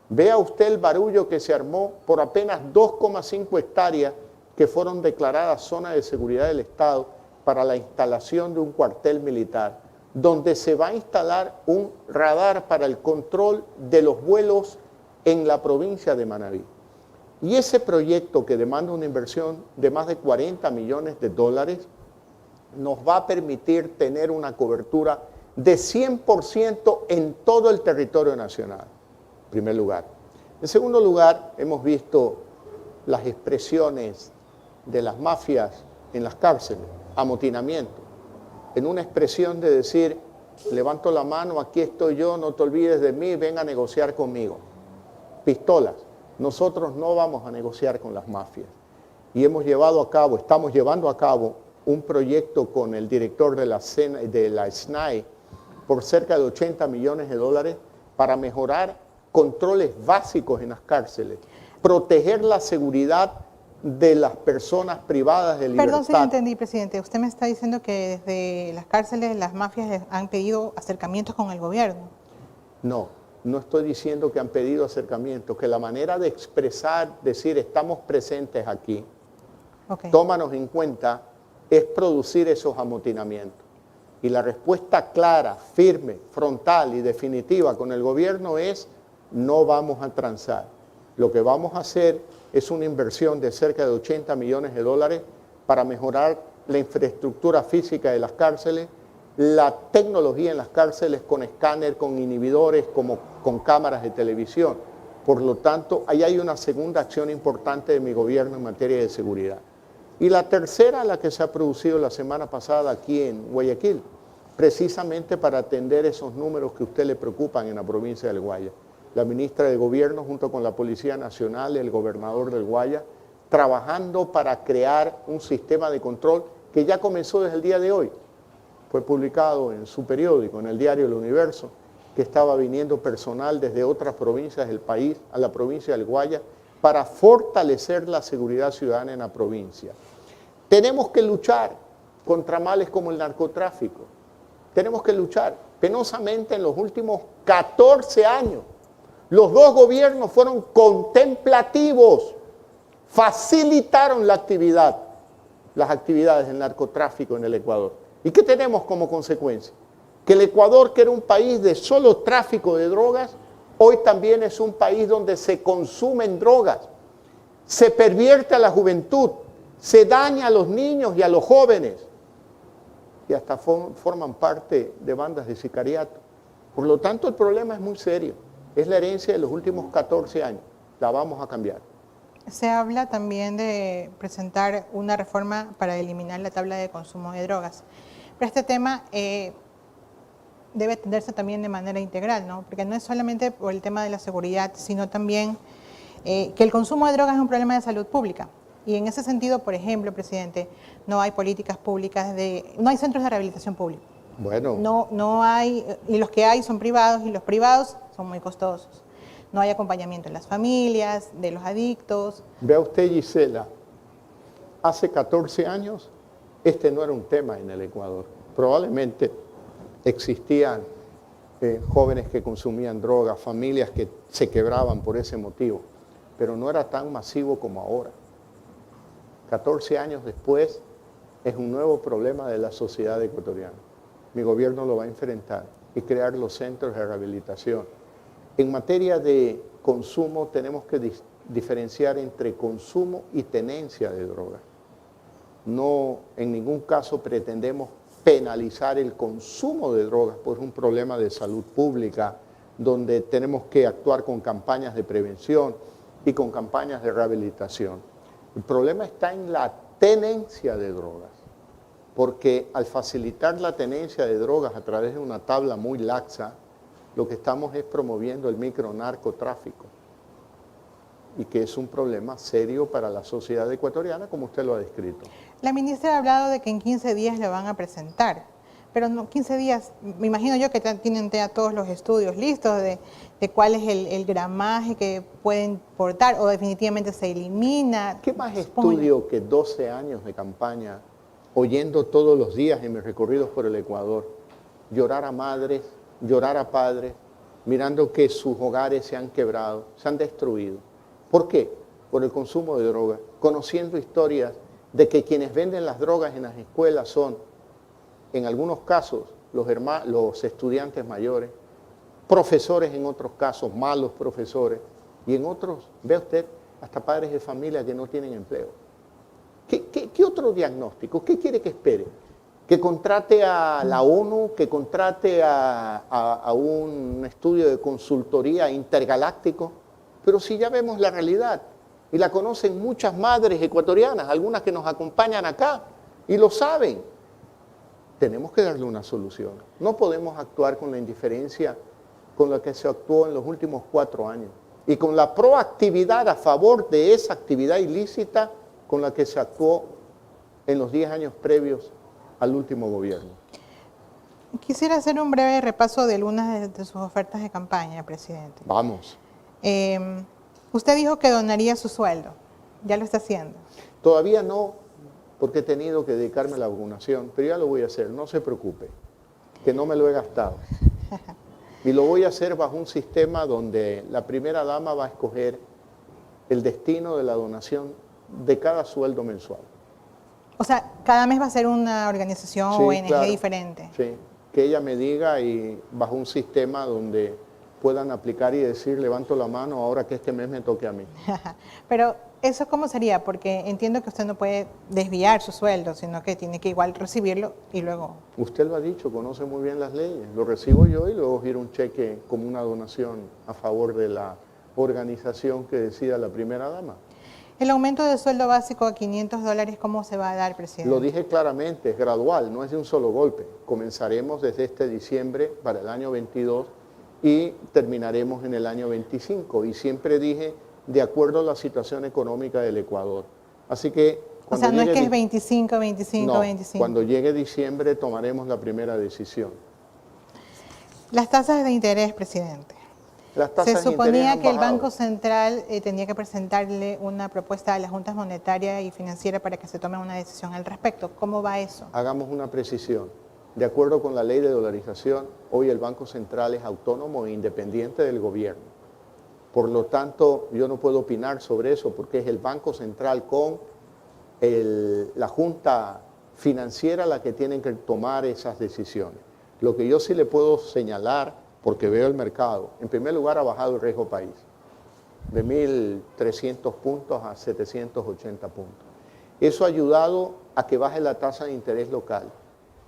Vea usted el barullo que se armó por apenas 2,5 hectáreas que fueron declaradas zona de seguridad del Estado para la instalación de un cuartel militar, donde se va a instalar un radar para el control de los vuelos en la provincia de Manabí. Y ese proyecto, que demanda una inversión de más de 40 millones de dólares, nos va a permitir tener una cobertura de 100% en todo el territorio nacional, en primer lugar. En segundo lugar, hemos visto las expresiones de las mafias en las cárceles, amotinamiento, en una expresión de decir, levanto la mano, aquí estoy yo, no te olvides de mí, ven a negociar conmigo. Pistolas. Nosotros no vamos a negociar con las mafias. Y estamos llevando a cabo un proyecto con el director de la SNAI por cerca de 80 millones de dólares para mejorar controles básicos en las cárceles, proteger la seguridad de las personas privadas de libertad. Perdón si no entendí, presidente. Usted me está diciendo que desde las cárceles las mafias les han pedido acercamientos con el gobierno. No estoy diciendo que han pedido acercamientos, que la manera de expresar, decir estamos presentes aquí, tómanos en cuenta, es producir esos amotinamientos. Y la respuesta clara, firme, frontal y definitiva con el gobierno es no vamos a transar. Lo que vamos a hacer es una inversión de cerca de 80 millones de dólares para mejorar la infraestructura física de las cárceles, la tecnología en las cárceles con escáner, con inhibidores, como con cámaras de televisión. Por lo tanto, ahí hay una segunda acción importante de mi gobierno en materia de seguridad. Y la tercera, la que se ha producido la semana pasada aquí en Guayaquil, precisamente para atender esos números que a usted le preocupan en la provincia del Guaya. La ministra de Gobierno, junto con la Policía Nacional y el gobernador del Guaya, trabajando para crear un sistema de control que ya comenzó desde el día de hoy. Fue publicado en su periódico, en el diario El Universo, que estaba viniendo personal desde otras provincias del país a la provincia del Guaya para fortalecer la seguridad ciudadana en la provincia. Tenemos que luchar contra males como el narcotráfico. Tenemos que luchar. Penosamente, en los últimos 14 años, los dos gobiernos fueron contemplativos, facilitaron las actividades del narcotráfico en el Ecuador. ¿Y qué tenemos como consecuencia? Que el Ecuador, que era un país de solo tráfico de drogas, hoy también es un país donde se consumen drogas, se pervierte a la juventud, se daña a los niños y a los jóvenes, y hasta forman parte de bandas de sicariato. Por lo tanto, el problema es muy serio. Es la herencia de los últimos 14 años. La vamos a cambiar. Se habla también de presentar una reforma para eliminar la tabla de consumo de drogas. Pero este tema debe atenderse también de manera integral, ¿no? Porque no es solamente por el tema de la seguridad, sino también que el consumo de drogas es un problema de salud pública. Y en ese sentido, por ejemplo, presidente, no hay políticas públicas, no hay centros de rehabilitación pública. Bueno. No hay, y los que hay son privados, y los privados son muy costosos. No hay acompañamiento en las familias, de los adictos. Vea usted, Gisela, hace 14 años este no era un tema en el Ecuador. Probablemente existían jóvenes que consumían drogas, familias que se quebraban por ese motivo, pero no era tan masivo como ahora. 14 años después es un nuevo problema de la sociedad ecuatoriana. Mi gobierno lo va a enfrentar y crear los centros de rehabilitación. En materia de consumo tenemos que diferenciar entre consumo y tenencia de drogas. No, en ningún caso pretendemos penalizar el consumo de drogas, pues es un problema de salud pública donde tenemos que actuar con campañas de prevención y con campañas de rehabilitación. El problema está en la tenencia de drogas, porque al facilitar la tenencia de drogas a través de una tabla muy laxa, lo que estamos es promoviendo el micronarcotráfico. y que es un problema serio para la sociedad ecuatoriana, como usted lo ha descrito. La ministra ha hablado de que en 15 días lo van a presentar, pero no 15 días, me imagino yo que tienen ya todos los estudios listos de cuál es el gramaje que pueden portar o definitivamente se elimina. ¿Qué más Supongo yo. estudio que 12 años de campaña, oyendo todos los días en mis recorridos por el Ecuador, llorar a madres, llorar a padres, mirando que sus hogares se han quebrado, se han destruido? ¿Por qué? Por el consumo de drogas, conociendo historias de que quienes venden las drogas en las escuelas son, en algunos casos, los estudiantes mayores, profesores en otros casos, malos profesores, y en otros, ve usted, hasta padres de familia que no tienen empleo. ¿Qué otro diagnóstico? ¿Qué quiere que espere? ¿Que contrate a la ONU? ¿Que contrate a un estudio de consultoría intergaláctico? Pero si ya vemos la realidad, y la conocen muchas madres ecuatorianas, algunas que nos acompañan acá, y lo saben, tenemos que darle una solución. No podemos actuar con la indiferencia con la que se actuó en los últimos 4 años y con la proactividad a favor de esa actividad ilícita con la que se actuó en los 10 años previos al último gobierno. Quisiera hacer un breve repaso de algunas de sus ofertas de campaña, presidente. Vamos. Usted dijo que donaría su sueldo, ya lo está haciendo. Todavía no, porque he tenido que dedicarme a la vacunación, pero ya lo voy a hacer, no se preocupe, que no me lo he gastado. Y lo voy a hacer bajo un sistema donde la primera dama va a escoger el destino de la donación de cada sueldo mensual. O sea, cada mes va a ser una organización Sí, ONG claro. diferente. Sí, que ella me diga y bajo un sistema donde puedan aplicar y decir, levanto la mano ahora que este mes me toque a mí. Pero ¿eso cómo sería? Porque entiendo que usted no puede desviar su sueldo, sino que tiene que igual recibirlo y luego... Usted lo ha dicho, conoce muy bien las leyes. Lo recibo yo y luego giro un cheque como una donación a favor de la organización que decida la primera dama. El aumento del sueldo básico a $500, ¿cómo se va a dar, presidente? Lo dije claramente, es gradual, no es de un solo golpe. Comenzaremos desde este diciembre para el año 22 y terminaremos en el año 25. Y siempre dije, de acuerdo a la situación económica del Ecuador. Así que... O sea, no es que es 25, 25. Cuando llegue diciembre tomaremos la primera decisión. Las tasas de interés, presidente. Las tasas Se de interés suponía han que el bajado. Banco Central tenía que presentarle una propuesta a las juntas monetaria y financiera para que se tome una decisión al respecto. ¿Cómo va eso? Hagamos una precisión. De acuerdo con la ley de dolarización, hoy el Banco Central es autónomo e independiente del gobierno. Por lo tanto, yo no puedo opinar sobre eso porque es el Banco Central con la Junta Financiera la que tienen que tomar esas decisiones. Lo que yo sí le puedo señalar, porque veo el mercado, en primer lugar ha bajado el riesgo país, de 1.300 puntos a 780 puntos. Eso ha ayudado a que baje la tasa de interés local.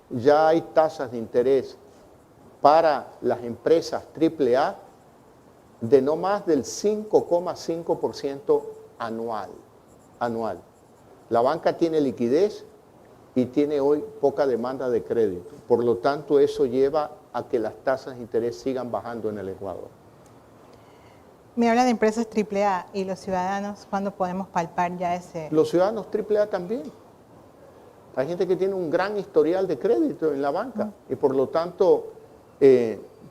Ya hay tasas de interés para las empresas AAA de no más del 5,5% anual. La banca tiene liquidez y tiene hoy poca demanda de crédito. Por lo tanto, eso lleva a que las tasas de interés sigan bajando en el Ecuador. Me habla de empresas AAA y los ciudadanos, ¿cuándo podemos palpar ya ese...? Los ciudadanos AAA también. Hay gente que tiene un gran historial de crédito en la banca y por lo tanto,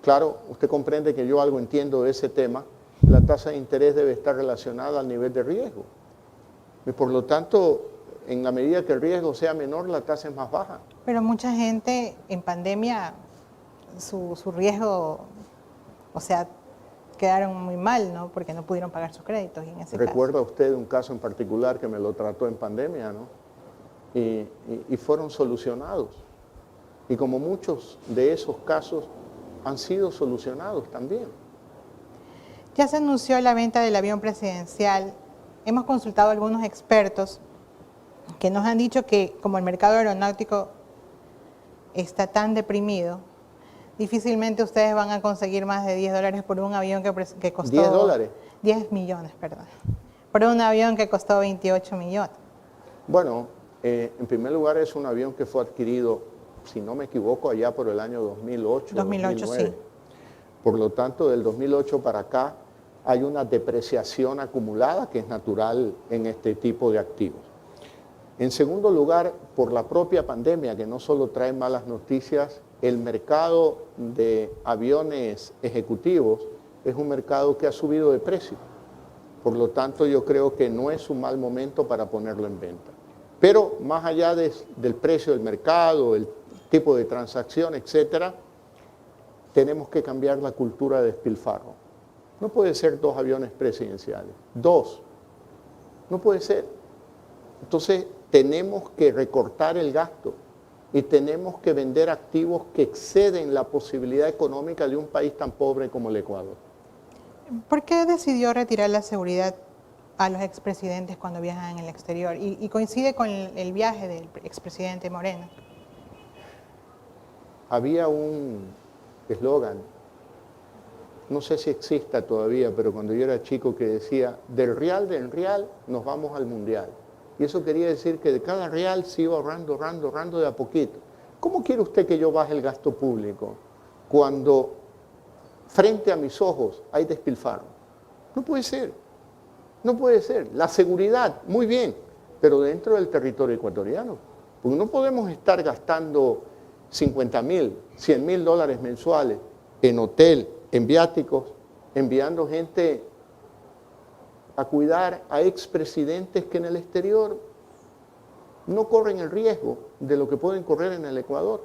claro, usted comprende que yo algo entiendo de ese tema, la tasa de interés debe estar relacionada al nivel de riesgo. Y por lo tanto, en la medida que el riesgo sea menor, la tasa es más baja. Pero mucha gente en pandemia, su riesgo, o sea, quedaron muy mal, ¿no? Porque no pudieron pagar sus créditos. Y en ese ¿Recuerda usted un caso en particular que me lo trató en pandemia, ¿no? Y fueron solucionados. Y como muchos de esos casos han sido solucionados también. Ya se anunció la venta del avión presidencial. Hemos consultado a algunos expertos que nos han dicho que como el mercado aeronáutico está tan deprimido, difícilmente ustedes van a conseguir más de $10 por un avión que costó... $10. 10 millones, perdón. Por un avión que costó 28 millones. Bueno, en primer lugar es un avión que fue adquirido, si no me equivoco, allá por el año 2008. 2008, 2009. sí. Por lo tanto, del 2008 para acá hay una depreciación acumulada que es natural en este tipo de activos. En segundo lugar, por la propia pandemia, que no solo trae malas noticias, el mercado de aviones ejecutivos es un mercado que ha subido de precio. Por lo tanto, yo creo que no es un mal momento para ponerlo en venta. Pero más allá del precio del mercado, el tipo de transacción, etcétera, tenemos que cambiar la cultura de despilfarro. No puede ser 2 aviones presidenciales. 2. No puede ser. Entonces, tenemos que recortar el gasto y tenemos que vender activos que exceden la posibilidad económica de un país tan pobre como el Ecuador. ¿Por qué decidió retirar la seguridad a los expresidentes cuando viajan en el exterior? Y coincide con el viaje del expresidente Moreno. Había un eslogan, no sé si exista todavía, pero cuando yo era chico, que decía, del real nos vamos al mundial. Y eso quería decir que de cada real se iba ahorrando de a poquito. ¿Cómo quiere usted que yo baje el gasto público cuando frente a mis ojos hay despilfarro? No puede ser, no puede ser. La seguridad, muy bien, pero dentro del territorio ecuatoriano. Porque no podemos estar gastando 50.000, 100.000 dólares mensuales en hotel, en viáticos, enviando gente a cuidar a expresidentes que en el exterior no corren el riesgo de lo que pueden correr en el Ecuador.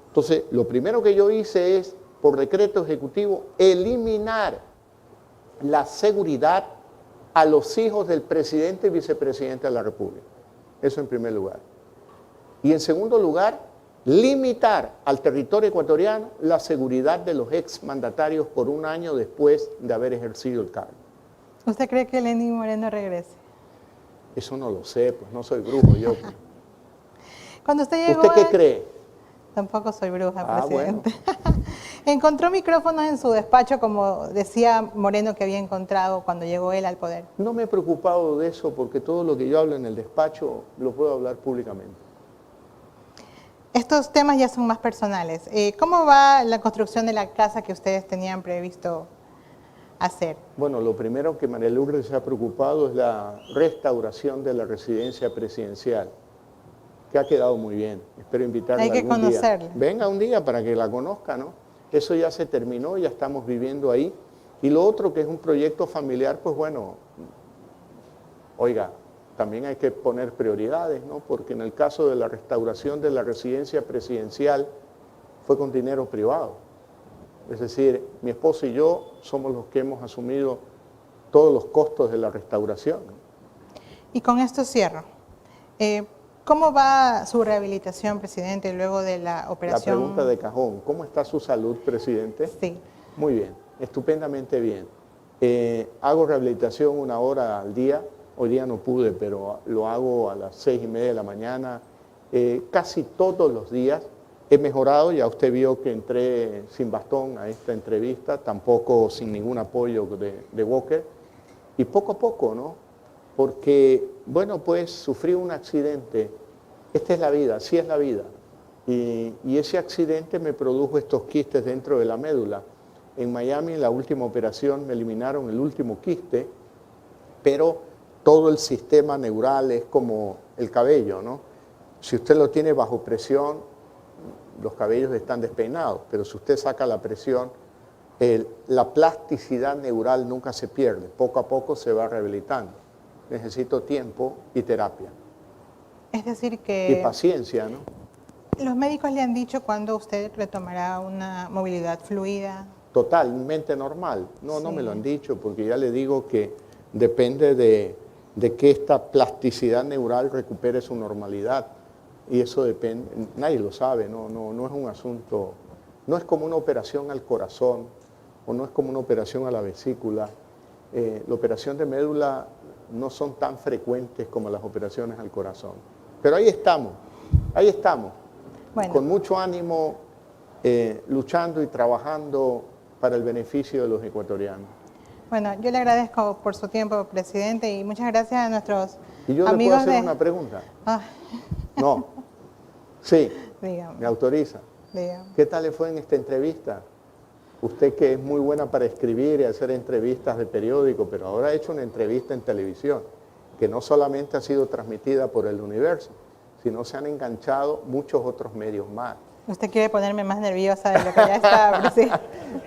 Entonces, lo primero que yo hice es, por decreto ejecutivo, eliminar la seguridad a los hijos del presidente y vicepresidente de la República. Eso en primer lugar. Y en segundo lugar, limitar al territorio ecuatoriano la seguridad de los exmandatarios por un año después de haber ejercido el cargo. ¿Usted cree que Lenín Moreno regrese? Eso no lo sé, pues no soy brujo yo. Cuando usted llegó ¿Usted qué cree? Tampoco soy bruja, Ah, presidente. Bueno. ¿Encontró micrófonos en su despacho, como decía Moreno que había encontrado cuando llegó él al poder? No me he preocupado de eso porque todo lo que yo hablo en el despacho lo puedo hablar públicamente. Estos temas ya son más personales. ¿Cómo va la construcción de la casa que ustedes tenían previsto hacer? Bueno, lo primero que María Lourdes se ha preocupado es la restauración de la residencia presidencial, que ha quedado muy bien. Espero invitarla Hay que algún conocerla. día. Venga un día para que la conozca, ¿no? Eso ya se terminó, ya estamos viviendo ahí. Y lo otro, que es un proyecto familiar, pues bueno, oiga, también hay que poner prioridades, ¿no? Porque en el caso de la restauración de la residencia presidencial fue con dinero privado. Es decir, mi esposo y yo somos los que hemos asumido todos los costos de la restauración. Y con esto cierro. ¿Cómo va su rehabilitación, presidente, luego de la operación? La pregunta de cajón, ¿cómo está su salud, presidente? Sí. Muy bien, estupendamente bien. Hago rehabilitación 1 hora al día. Hoy día no pude, pero lo hago a las 6:30 de la mañana, casi todos los días. He mejorado, ya usted vio que entré sin bastón a esta entrevista, tampoco sin ningún apoyo de Walker, y poco a poco, ¿no? Porque, bueno, pues sufrí un accidente, esta es la vida, así es la vida, y ese accidente me produjo estos quistes dentro de la médula. En Miami, en la última operación, me eliminaron el último quiste, pero todo el sistema neural es como el cabello, ¿no? Si usted lo tiene bajo presión, los cabellos están despeinados, pero si usted saca la presión, la plasticidad neural nunca se pierde, poco a poco se va rehabilitando. Necesito tiempo y terapia. Es decir que... Y paciencia, ¿no? ¿Los médicos le han dicho cuándo usted retomará una movilidad fluida? Totalmente normal. No, Sí. no me lo han dicho, porque ya le digo que depende de que esta plasticidad neural recupere su normalidad. Y eso depende, nadie lo sabe, no es un asunto, no es como una operación al corazón o no es como una operación a la vesícula. La operación de médula no son tan frecuentes como las operaciones al corazón. Pero ahí estamos, Bueno. con mucho ánimo, luchando y trabajando para el beneficio de los ecuatorianos. Bueno, yo le agradezco por su tiempo, presidente, y muchas gracias a nuestros ¿Y yo le puedo amigos hacer una pregunta? Ah, No. Sí, dígame, me autoriza. dígame. ¿Qué tal le fue en esta entrevista? Usted que es muy buena para escribir y hacer entrevistas de periódico, pero ahora ha hecho una entrevista en televisión, que no solamente ha sido transmitida por El Universo, sino se han enganchado muchos otros medios más. Usted quiere ponerme más nerviosa de lo que ya estaba, presidente.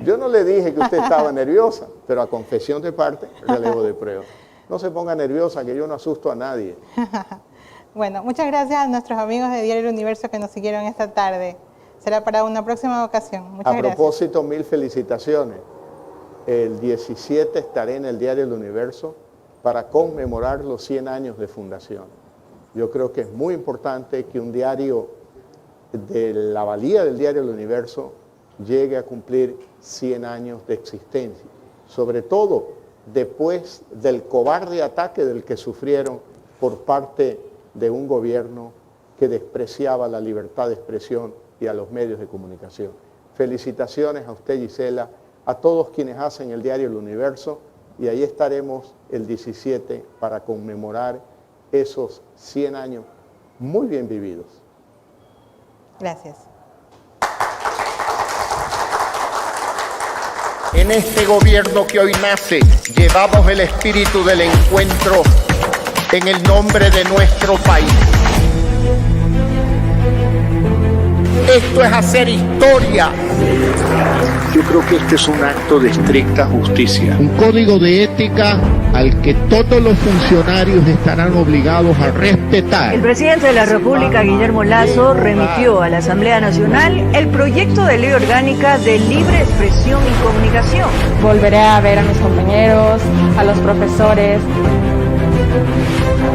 Yo no le dije que usted estaba nerviosa, pero a confesión de parte, relevo de prueba. No se ponga nerviosa, que yo no asusto a nadie. Bueno, muchas gracias a nuestros amigos de Diario El Universo que nos siguieron esta tarde. Será para una próxima ocasión. Muchas gracias. A propósito, 1000 felicitaciones. El 17 estaré en el Diario El Universo para conmemorar los 100 años de fundación. Yo creo que es muy importante que un diario de la valía del Diario El Universo llegue a cumplir 100 años de existencia, sobre todo después del cobarde ataque del que sufrieron por parte de un gobierno que despreciaba la libertad de expresión y a los medios de comunicación. Felicitaciones a usted, Gisela, a todos quienes hacen el Diario El Universo, y ahí estaremos el 17 para conmemorar esos 100 años muy bien vividos. Gracias. En este gobierno que hoy nace, llevamos el espíritu del encuentro en el nombre de nuestro país. Esto es hacer historia. Yo creo que este es un acto de estricta justicia. Un código de ética al que todos los funcionarios estarán obligados a respetar. El presidente de la República, Guillermo Lasso, remitió a la Asamblea Nacional el proyecto de ley orgánica de libre expresión y comunicación. Volveré a ver a mis compañeros, a los profesores.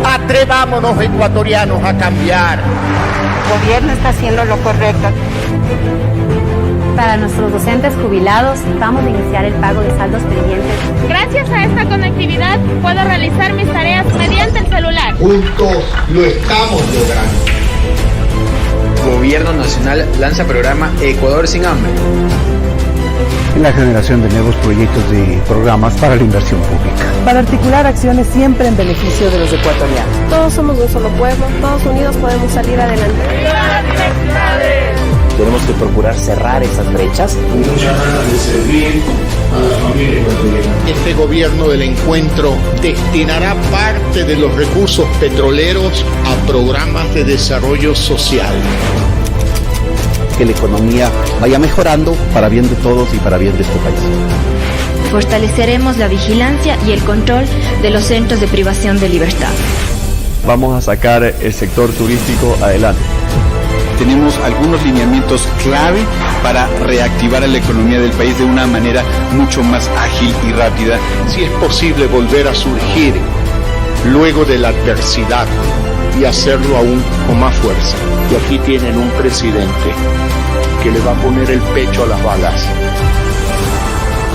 Atrevámonos, ecuatorianos, a cambiar. El gobierno está haciendo lo correcto. Para nuestros docentes jubilados, vamos a iniciar el pago de saldos pendientes. Gracias a esta conectividad, puedo realizar mis tareas mediante el celular. Juntos lo estamos logrando. Gobierno Nacional lanza programa Ecuador sin hambre. La generación de nuevos proyectos y programas para la inversión pública. Para articular acciones siempre en beneficio de los ecuatorianos. Todos somos un solo pueblo, todos unidos podemos salir adelante. Tenemos que procurar cerrar esas brechas. Muchas ganas de servir a la familia ecuatoriana. Este gobierno del encuentro destinará parte de los recursos petroleros a programas de desarrollo social. Que la economía vaya mejorando para bien de todos y para bien de este país. Fortaleceremos la vigilancia y el control de los centros de privación de libertad. Vamos a sacar el sector turístico adelante. Tenemos algunos lineamientos clave para reactivar a la economía del país de una manera mucho más ágil y rápida. Si es posible volver a surgir luego de la adversidad y hacerlo aún con más fuerza. Y aquí tienen un presidente que le va a poner el pecho a las balas.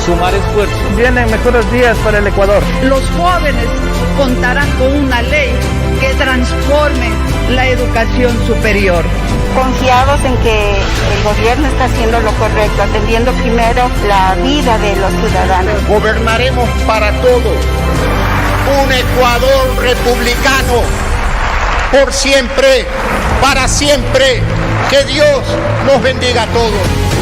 Sumar esfuerzos. Vienen mejores días para el Ecuador. Los jóvenes contarán con una ley que transforme la educación superior. Confiados en que el gobierno está haciendo lo correcto, atendiendo primero la vida de los ciudadanos. Gobernaremos para todos. Un Ecuador republicano. Por siempre, para siempre. Que Dios nos bendiga a todos.